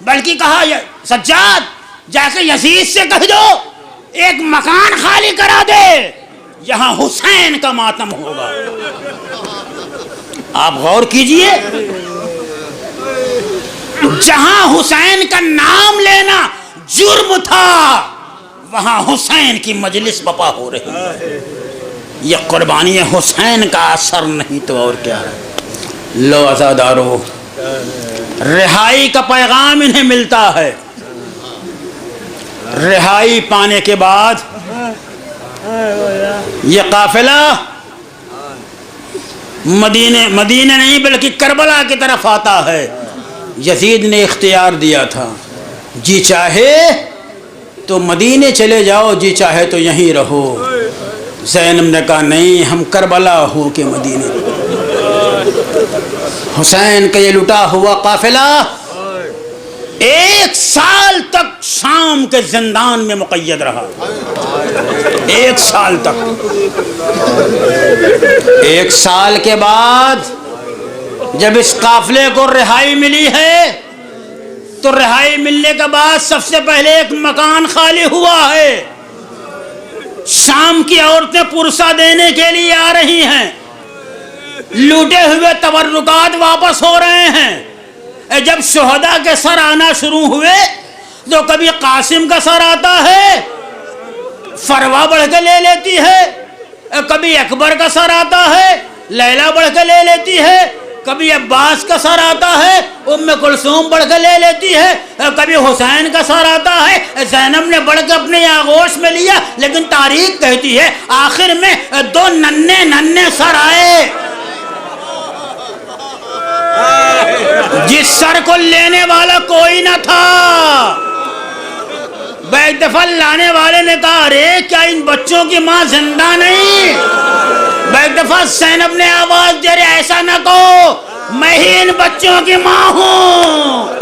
S3: بلکہ کہا سجاد جا کے یزید سے کہہ دو ایک مکان خالی کرا دے، یہاں حسین کا ماتم ہوگا. آپ غور کیجئے، جہاں حسین کا نام لینا جرم تھا وہاں حسین کی مجلس بپا ہو رہی ہے. یہ قربانی حسین کا اثر نہیں تو اور کیا ہے. لو عزادارو رہائی کا پیغام انہیں ملتا ہے. رہائی پانے کے بعد یہ قافلہ مدینہ نہیں بلکہ کربلا کی طرف آتا ہے. یزید نے اختیار دیا تھا، جی چاہے تو مدینے چلے جاؤ، جی چاہے تو یہیں رہو. زینب نے کہا نہیں، ہم کربلا ہو کے مدینے. حسین کا یہ لٹا ہوا قافلہ 1 سال تک شام کے زندان میں مقید رہا. 1 سال تک. 1 سال کے بعد جب اس قافلے کو رہائی ملی ہے تو رہائی ملنے کے بعد سب سے پہلے ایک مکان خالی ہوا ہے. شام کی عورتیں پرسہ دینے کے لیے آ رہی ہیں، لوٹے ہوئے تبرکات واپس ہو رہے ہیں. جب شہداء کے سر آنا شروع ہوئے تو کبھی قاسم کا سر آتا ہے، فروا بڑھ کے لے لیتی ہے، کبھی اکبر کا سر آتا ہے، لیلا بڑھ کے لے لیتی ہے، کبھی عباس کا سر آتا ہے، ام کلثوم بڑھ کے لے لیتی ہے، کبھی حسین کا سر آتا ہے. زینب نے بڑھ کے اپنے آغوش میں لیا، لیکن تاریخ کہتی ہے آخر میں 2 ننھے سر آئے. جس سر کو لینے والا کوئی نہ تھا. ایک دفعہ لانے والے نے کہا ارے کیا ان بچوں کی ماں زندہ نہیں؟ ایک دفعہ زینب نے آواز دے رہے ایسا نہ کہو، میں ہی ان بچوں کی ماں ہوں.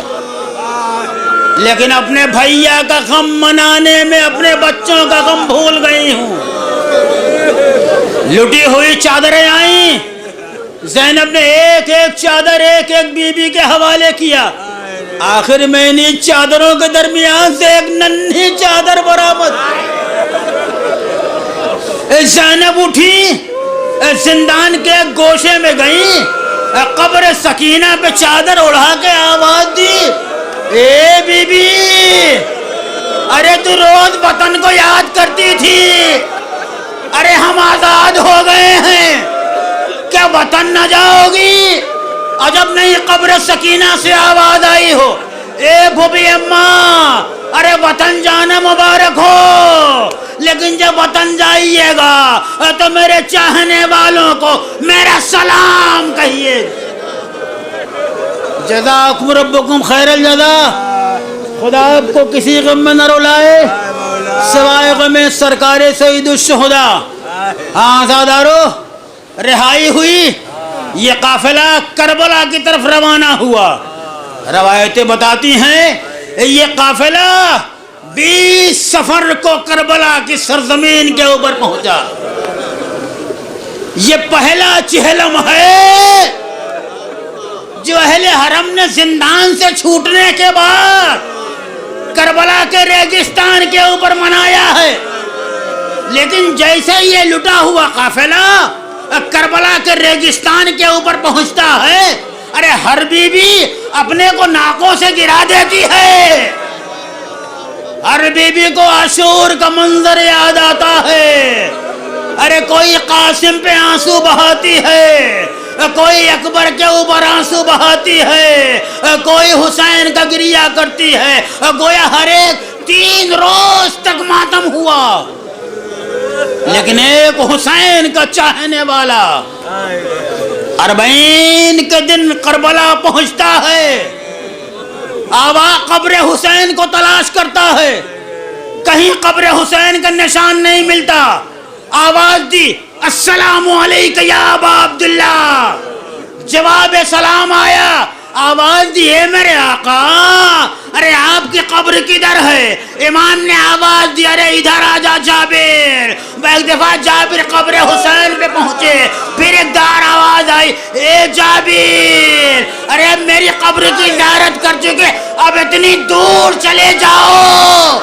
S3: لیکن اپنے بھیا کا غم منانے میں اپنے بچوں کا غم بھول گئی ہوں. لٹی ہوئی چادریں آئیں، زینب نے ایک ایک چادر ایک ایک بی بی کے حوالے کیا، آخر میں انہیں چادروں کے درمیان سے ایک ننھی چادر برآمد۔ زینب اٹھی، زندان کے گوشے میں گئیں، قبر سکینہ پہ چادر اڑا کے آواز دی، اے بی بی، ارے تو روز وطن کو یاد کرتی تھی، ارے ہم آزاد ہو گئے ہیں، کیا وطن نہ جاؤ گی؟ عجب نہیں قبر سکینہ سے آواز آئی ہو، اے بھوبی اماں، ارے وطن جانا مبارک ہو، لیکن جب وطن جائیے گا تو میرے چاہنے والوں کو میرا سلام کہیے۔ جزاکم ربکم خیر الجزا۔ خدا آپ کو کسی غم میں نہ رلائے سوائے غم سرکار سید الشہداء۔ ہاں زادارو، رہائی ہوئی، یہ قافلہ کربلا کی طرف روانہ ہوا۔ روایتیں بتاتی ہیں یہ قافلہ 20 سفر کو کربلا کی سرزمین کے اوپر پہنچا۔ یہ پہلا چہلم ہے جو اہل حرم نے زندان سے چھوٹنے کے بعد کربلا کے ریگستان کے اوپر منایا ہے، لیکن جیسے یہ لٹا ہوا قافلہ کربلا کے ریگستان کے اوپر پہنچتا ہے، ارے ہر بی بی اپنے کو ناکوں سے گرا دیتی ہے، ہر بی بی کو عاشور کا منظر یاد آتا ہے، ارے کوئی قاسم پہ آنسو بہاتی ہے، کوئی اکبر کے اوپر آنسو بہاتی ہے، کوئی حسین کا گریہ کرتی ہے، گویا ہر ایک 3 روز تک ماتم ہوا، لیکن ایک حسین کا چاہنے والا 40 کے دن کربلا پہنچتا ہے، آوا قبر حسین کو تلاش کرتا ہے، کہیں قبر حسین کا نشان نہیں ملتا، آواز دی السلام علیک یا ابا عبداللہ، جواب سلام آیا، آواز دی اے میرے آقا، ارے آپ کی قبر کدھر ہے؟ امام نے آواز دی ارے ادھر آجا جابر۔ ایک دفعہ جابر قبر حسین پہ پہنچے، پھر ایک دار آواز آئی اے جابر، ارے میری قبر کی زیارت کر چکے، اب اتنی دور چلے جاؤ۔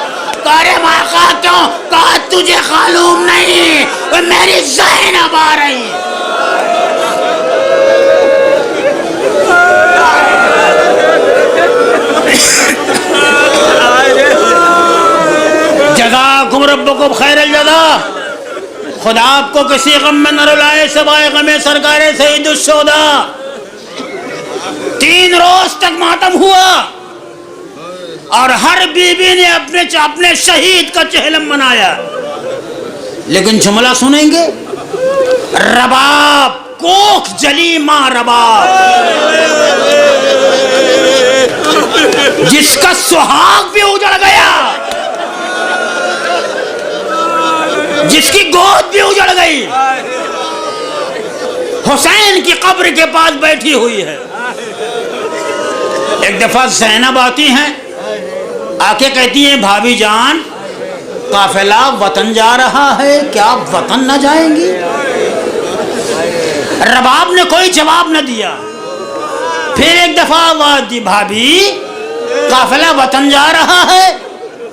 S3: ارے آقا کیوں؟ کہا تجھے معلوم نہیں میری زینب آ رہی۔ جزاکم ربکم خیر الجزا۔ خدا آپ کو کسی غم میں نہ رلائے سوائے غم سرکار سید الشہداء۔ 3 روز تک ماتم ہوا اور ہر بی بی نے اپنے شہید کا چہلم منایا، لیکن جملہ سنیں گے، رباب کوکھ جلی ماں رباب، جس کا سہاگ بھی اجڑ گیا، جس کی گود بھی اجڑ گئی، حسین کی قبر کے پاس بیٹھی ہوئی ہے۔ ایک دفعہ زینب آتی ہیں، آ کے کہتی ہیں بھابھی جان قافلہ وطن جا رہا ہے، کیا آپ وطن نہ جائیں گی؟ رباب نے کوئی جواب نہ دیا، پھر ایک دفعہ آواز دی بھابھی قافلہ وطن جا رہا ہے،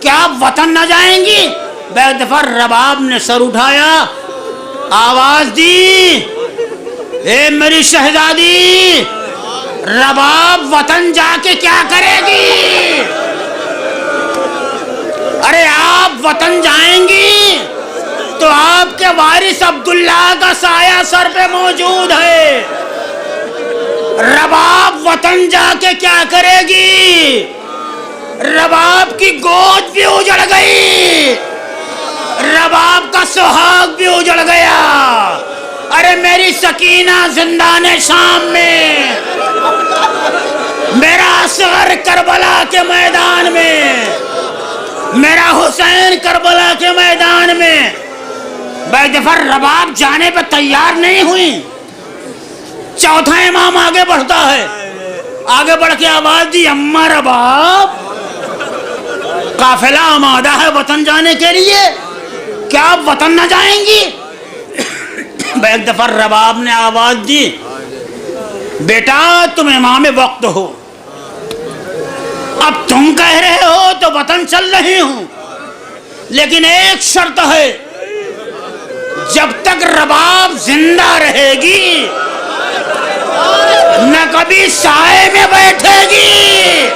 S3: کیا آپ وطن نہ جائیں گی؟ ایک دفعہ رباب نے سر اٹھایا، آواز دی اے میری شہزادی، رباب وطن جا کے کیا کرے گی؟ ارے آپ وطن جائیں گی تو آپ کے وارث عبداللہ کا سایہ سر پہ موجود ہے، رباب وطن جا کے کیا کرے گی؟ رباب کی گود بھی اجڑ گئی، رباب کا سہاگ بھی اجڑ گیا، ارے میری سکینہ زندان شام میں، میرا اصغر کربلا کے میدان میں، میرا حسین کربلا کے میدان میں۔ ایک دفعہ رباب جانے پہ تیار نہیں ہوئی، چوتھا امام آگے بڑھتا ہے، آگے بڑھ کے آواز دی اماں رباب قافلہ آمادہ ہے وطن جانے کے لیے، کیا آپ وطن نہ جائیں گی؟ ایک دفعہ رباب نے آواز دی، بیٹا تم امام وقت ہو، اب تم کہہ رہے ہو تو وطن چل رہی ہوں، لیکن ایک شرط ہے، جب تک رباب زندہ رہے گی نہ کبھی سائے میں بیٹھے گی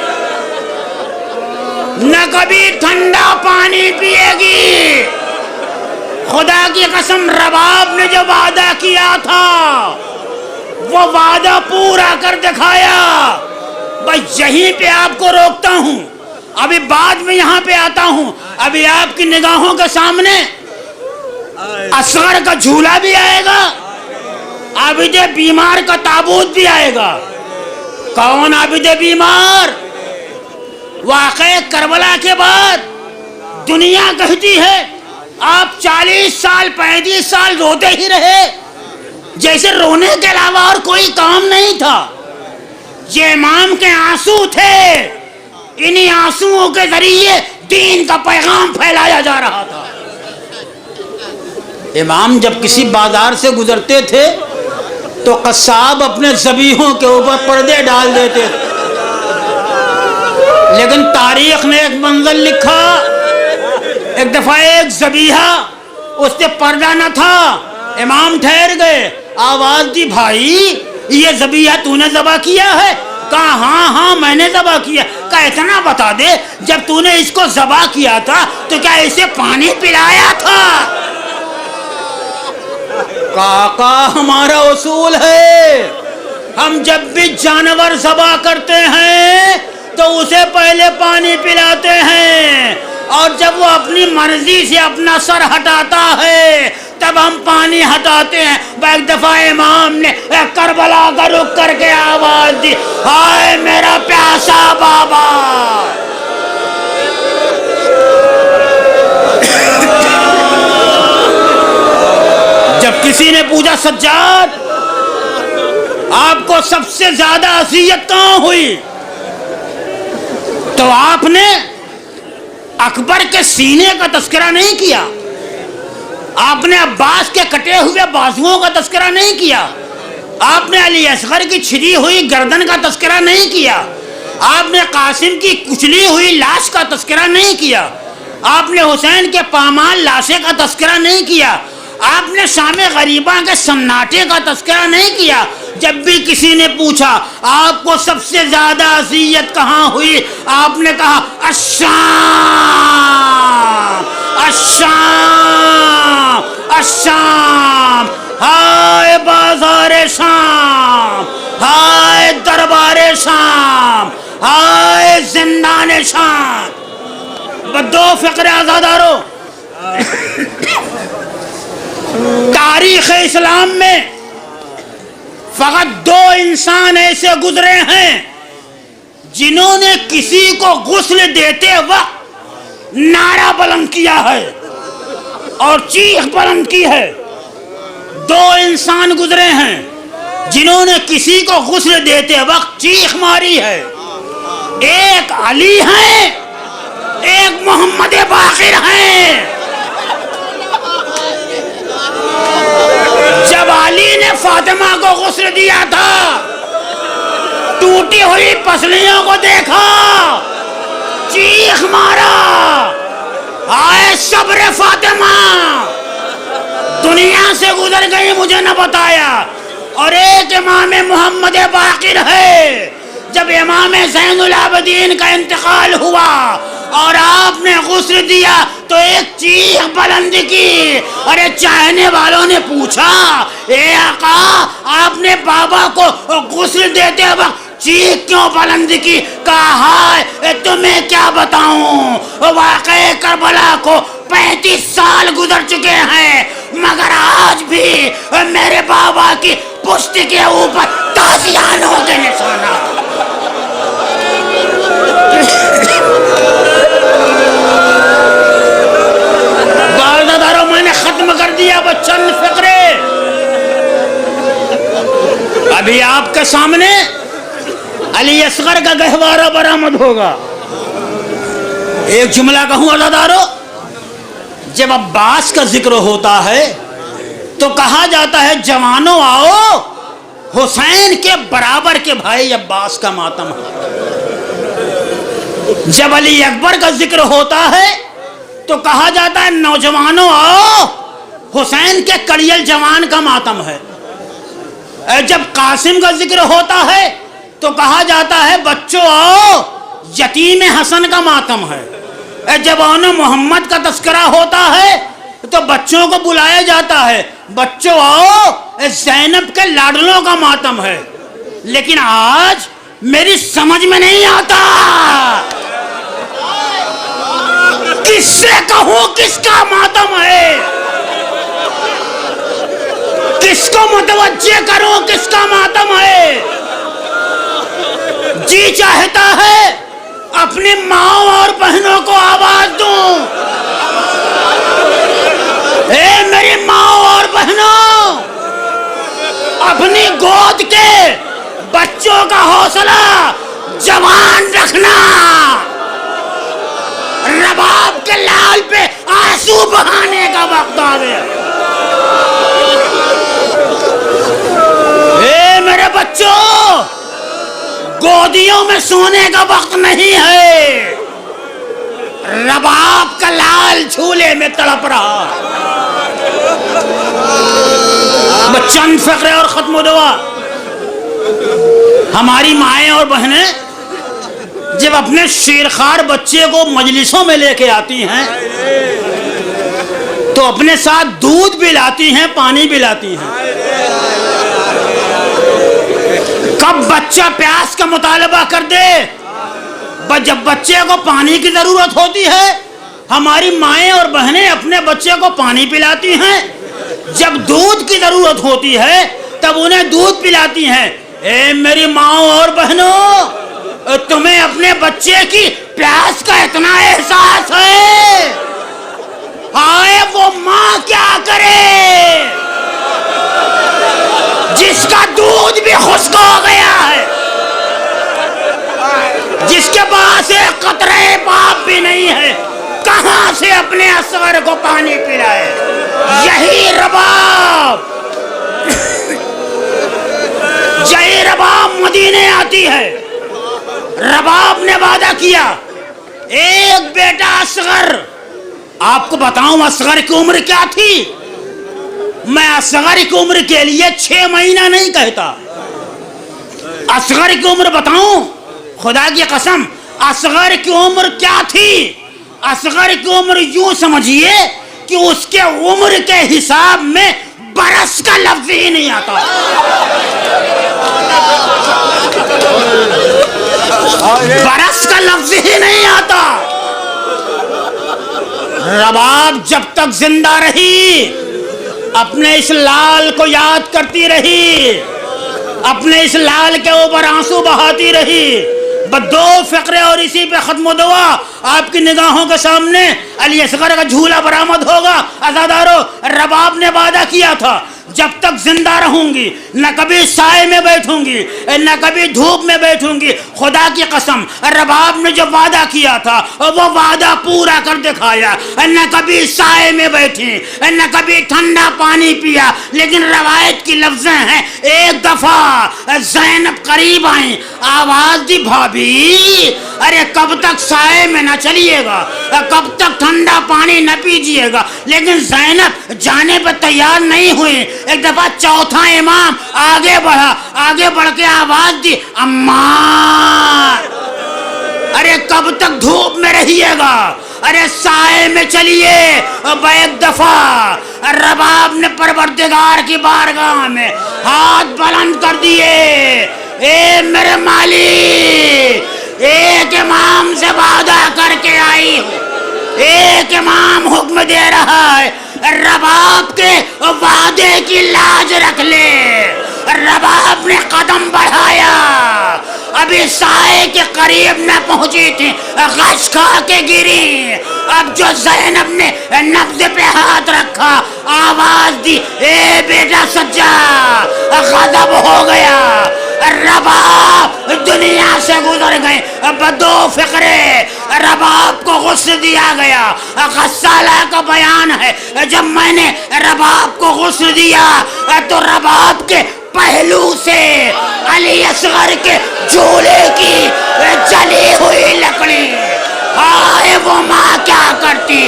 S3: نہ کبھی ٹھنڈا پانی پیے گی۔ خدا کی قسم رباب نے جو وعدہ کیا تھا وہ وعدہ پورا کر دکھایا۔ بس یہیں پہ آپ کو روکتا ہوں، ابھی بعد میں یہاں پہ آتا ہوں۔ ابھی آپ کی نگاہوں کے سامنے اصغر کا جھولا بھی آئے گا، عابد بیمار کا تابوت بھی آئے گا۔ کون عابد بیمار؟ واقعہ کربلا کے بعد دنیا کہتی ہے آپ 40 سال 35 سال روتے ہی رہے، جیسے رونے کے علاوہ اور کوئی کام نہیں تھا۔ یہ امام کے آنسو تھے، انہی آنسوؤں کے ذریعے دین کا پیغام پھیلایا جا رہا تھا۔ امام جب کسی بازار سے گزرتے تھے تو قصاب اپنے ذبیحوں کے اوپر پردے ڈال دیتے تھے، لیکن تاریخ نے ایک منظر لکھا، ایک دفعہ ایک ذبیحہ اس پہ پردہ نہ تھا، امام ٹھہر گئے، آواز دی بھائی یہ ذبیحہ تو نے ذبح کیا ہے؟ کہا ہاں ہاں میں نے ذبح کیا۔ کہا اتنا بتا دے جب تو نے اس کو ذبح کیا تھا تو کیا اسے پانی پلایا تھا؟ کاکا ہمارا اصول ہے، ہم جب بھی جانور ذبح کرتے ہیں تو اسے پہلے پانی پلاتے ہیں، اور جب وہ اپنی مرضی سے اپنا سر ہٹاتا ہے تب ہم پانی ہٹاتے ہیں۔ ایک دفعہ امام نے کربلا کا رخ کر کے آواز دی، ہائے میرا پیاسا بابا۔ جب کسی نے پوچھا سجاد آپ کو سب سے زیادہ اذیت کہاں ہوئی، تو آپ نے اکبر کے سینے کا تذکرہ نہیں کیا، آپ نے عباس کے کٹے ہوئے بازوؤں کا تذکرہ نہیں کیا، آپ نے علی اصغر کی چھری ہوئی گردن کا تذکرہ نہیں کیا، آپ نے قاسم کی کچلی ہوئی لاش کا تذکرہ نہیں کیا، آپ نے حسین کے پامال لاشے کا تذکرہ نہیں کیا، آپ نے شام غریبہ کے سناٹے کا تذکرہ نہیں کیا۔ جب بھی کسی نے پوچھا آپ کو سب سے زیادہ اذیت کہاں ہوئی، آپ نے کہا الشام الشام الشام، ہائے بازار شام، ہائے دربار شام، ہائے زندان شام۔ دو فقرے آزادارو، تاریخ اسلام میں فقط دو انسان ایسے گزرے ہیں جنہوں نے کسی کو غسل دیتے وقت نعرہ بلند کیا ہے اور چیخ بلند کی ہے۔ دو انسان گزرے ہیں جنہوں نے کسی کو غسل دیتے وقت چیخ ماری ہے، ایک علی ہیں ایک محمد باقر ہیں۔ جب علی نے فاطمہ کو غسل دیا تھا ٹوٹی ہوئی پسلیوں کو دیکھا، چیخ مارا، آئے صبر فاطمہ، دنیا سے گزر گئی مجھے نہ بتایا۔ اور ایک امام محمد باقر ہے، جب امام زین العابدین کا انتقال ہوا اور آپ نے غسل دیا تو ایک چیخ بلند کی، اور چاہنے والوں نے پوچھا اے آقا آپ نے بابا کو غسل دیتے وقت چیخ کیوں بلند کی؟ کہا تمہیں کیا بتاؤں، واقعہ کربلا کو 35 سال گزر چکے ہیں مگر آج بھی میرے بابا کی پشت کے اوپر تازیانوں کے نشانات۔ بالداروں میں نے ختم کر دیا بس چند فقرے۔ ابھی آپ کے سامنے علی اصغر کا گہوارہ برآمد ہوگا۔ ایک جملہ کہوں عزادارو، جب عباس کا ذکر ہوتا ہے تو کہا جاتا ہے جوانوں آؤ حسین کے برابر کے بھائی عباس کا ماتم ہے. جب علی اکبر کا ذکر ہوتا ہے تو کہا جاتا ہے نوجوانوں آؤ حسین کے کڑیل جوان کا ماتم ہے. جب قاسم کا ذکر ہوتا ہے تو کہا جاتا ہے بچوں آؤ یتیم حسن کا ماتم ہے. جب آن محمد کا تذکرہ ہوتا ہے تو بچوں کو بلایا جاتا ہے بچوں آؤ زینب کے لاڈلوں کا ماتم ہے. لیکن آج میری سمجھ میں نہیں آتا کس سے کہوں کس کا ماتم ہے, کس کو متوجہ کروں کس کا ماتم ہے. جی چاہتا ہے اپنی ماں اور بہنوں کو آواز دوں, اے میری ماں اور بہنوں اپنی گود کے بچوں کا حوصلہ جوان رکھنا. رباب کے لال پہ آنسو بہانے کا وقت آ گیا. اے میرے بچوں گودیوں میں سونے کا وقت نہیں ہے. رباب کا لال جھولے میں تڑپ رہا. چند فقرے اور ختم و دعا. ہماری مائیں اور بہنیں جب اپنے شیرخوار بچے کو مجلسوں میں لے کے آتی ہیں تو اپنے ساتھ دودھ بھی لاتی ہیں پانی بھی لاتی ہیں. کب بچہ پیاس کا مطالبہ کر دے جب بچے کو پانی کی ضرورت ہوتی ہے ہماری مائیں اور بہنیں اپنے بچے کو پانی پلاتی ہیں. جب دودھ کی ضرورت ہوتی ہے تب انہیں دودھ پلاتی ہیں. اے میری ماں اور بہنوں تمہیں اپنے بچے کی پیاس کا اتنا احساس ہے؟ آئے وہ ماں کیا کرے جس کا دودھ بھی خشک ہو گیا ہے, جس کے پاس ایک قطرے پاپ بھی نہیں ہے, کہاں سے اپنے اصغر کو پانی پلائے. یہی رباب مدینے آتی ہے. رباب نے وعدہ کیا ایک بیٹا اصغر. آپ کو بتاؤں اصغر کی عمر کیا تھی؟ میں اصغر کی عمر کے لیے 6 مہینہ نہیں کہتا. اصغر کی عمر بتاؤں خدا کی قسم اصغر کی عمر کیا تھی؟ اصغر کی عمر یوں سمجھیے کہ اس کے عمر کے حساب میں برس کا لفظ ہی نہیں آتا. برس کا لفظ ہی نہیں آتا. رباب جب تک زندہ رہی اپنے اس لال کو یاد کرتی رہی, اپنے اس لال کے اوپر آنسو بہاتی رہی. دو فقرے اور اسی پہ ختم و دعا. آپ کی نگاہوں کے سامنے علی اصغر کا جھولا برآمد ہوگا. عزادارو رباب نے وعدہ کیا تھا جب تک زندہ رہوں گی نہ کبھی سائے میں بیٹھوں گی نہ کبھی دھوپ میں بیٹھوں گی. خدا کی قسم رباب نے جو وعدہ کیا تھا وہ وعدہ پورا کر دکھایا. نہ کبھی سائے میں بیٹھی نہ کبھی ٹھنڈا پانی پیا. لیکن روایت کی لفظیں ہیں ایک دفعہ زینب قریب آئیں, آواز دی بھابی ارے کب تک سائے میں نہ چلیے گا, کب تک ٹھنڈا پانی نہ پیجیے گا. لیکن زینب جانے پر تیار نہیں ہوئی. ایک دفعہ چوتھا امام آگے بڑھا, آگے بڑھ کے آواز دی اماں ارے کب تک دھوپ میں رہیے گا, ارے سائے میں چلیے. ایک دفعہ رباب نے پروردگار کی بارگاہ میں ہاتھ بلند کر دیے. اے میرے مالک ایک امام سے وعدہ کر کے آئی ہوں, ایک امام حکم دے رہا ہے رباب کے وعدے کی لاج رکھ لے. رباب نے قدم بڑھایا, ابھی سائے کے قریب نہ پہنچی تھی غش کھا کے گری. اب جو زینب نے نبض پہ ہاتھ رکھا آواز دی اے بیٹا سجا, غضب ہو گیا. رباب دنیا سے گزر گئے، بدو فکرے رباب کو غسل دیا گیا۔ غسالہ کا بیان ہے جب میں نے رباب کو غسل دیا تو رباب کے پہلو سے علی اصغر کے جھولے کی جلی ہوئی لکڑی، ہائے وہ ماں کیا کرتی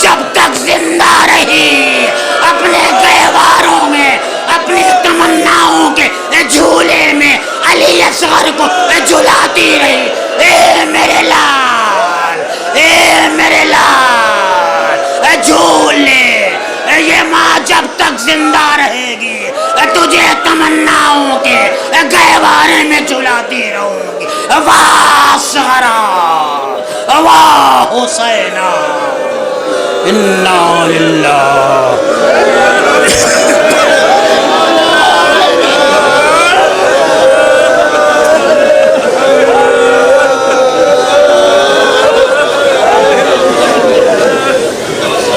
S3: جب تک زندہ رہی، اپنے گہواروں میں اپنی تمناؤں کے جھولے میں علی اصغر کو جھلاتی رہی۔ اے میرے لال، اے میرے لال، جھول لے، یہ ماں جب تک زندہ رہے گی تجھے تمناؤں کے گہوارے میں جھلاتی رہوں گی۔ واہ اصغرا، واہ حسینا، انا للہ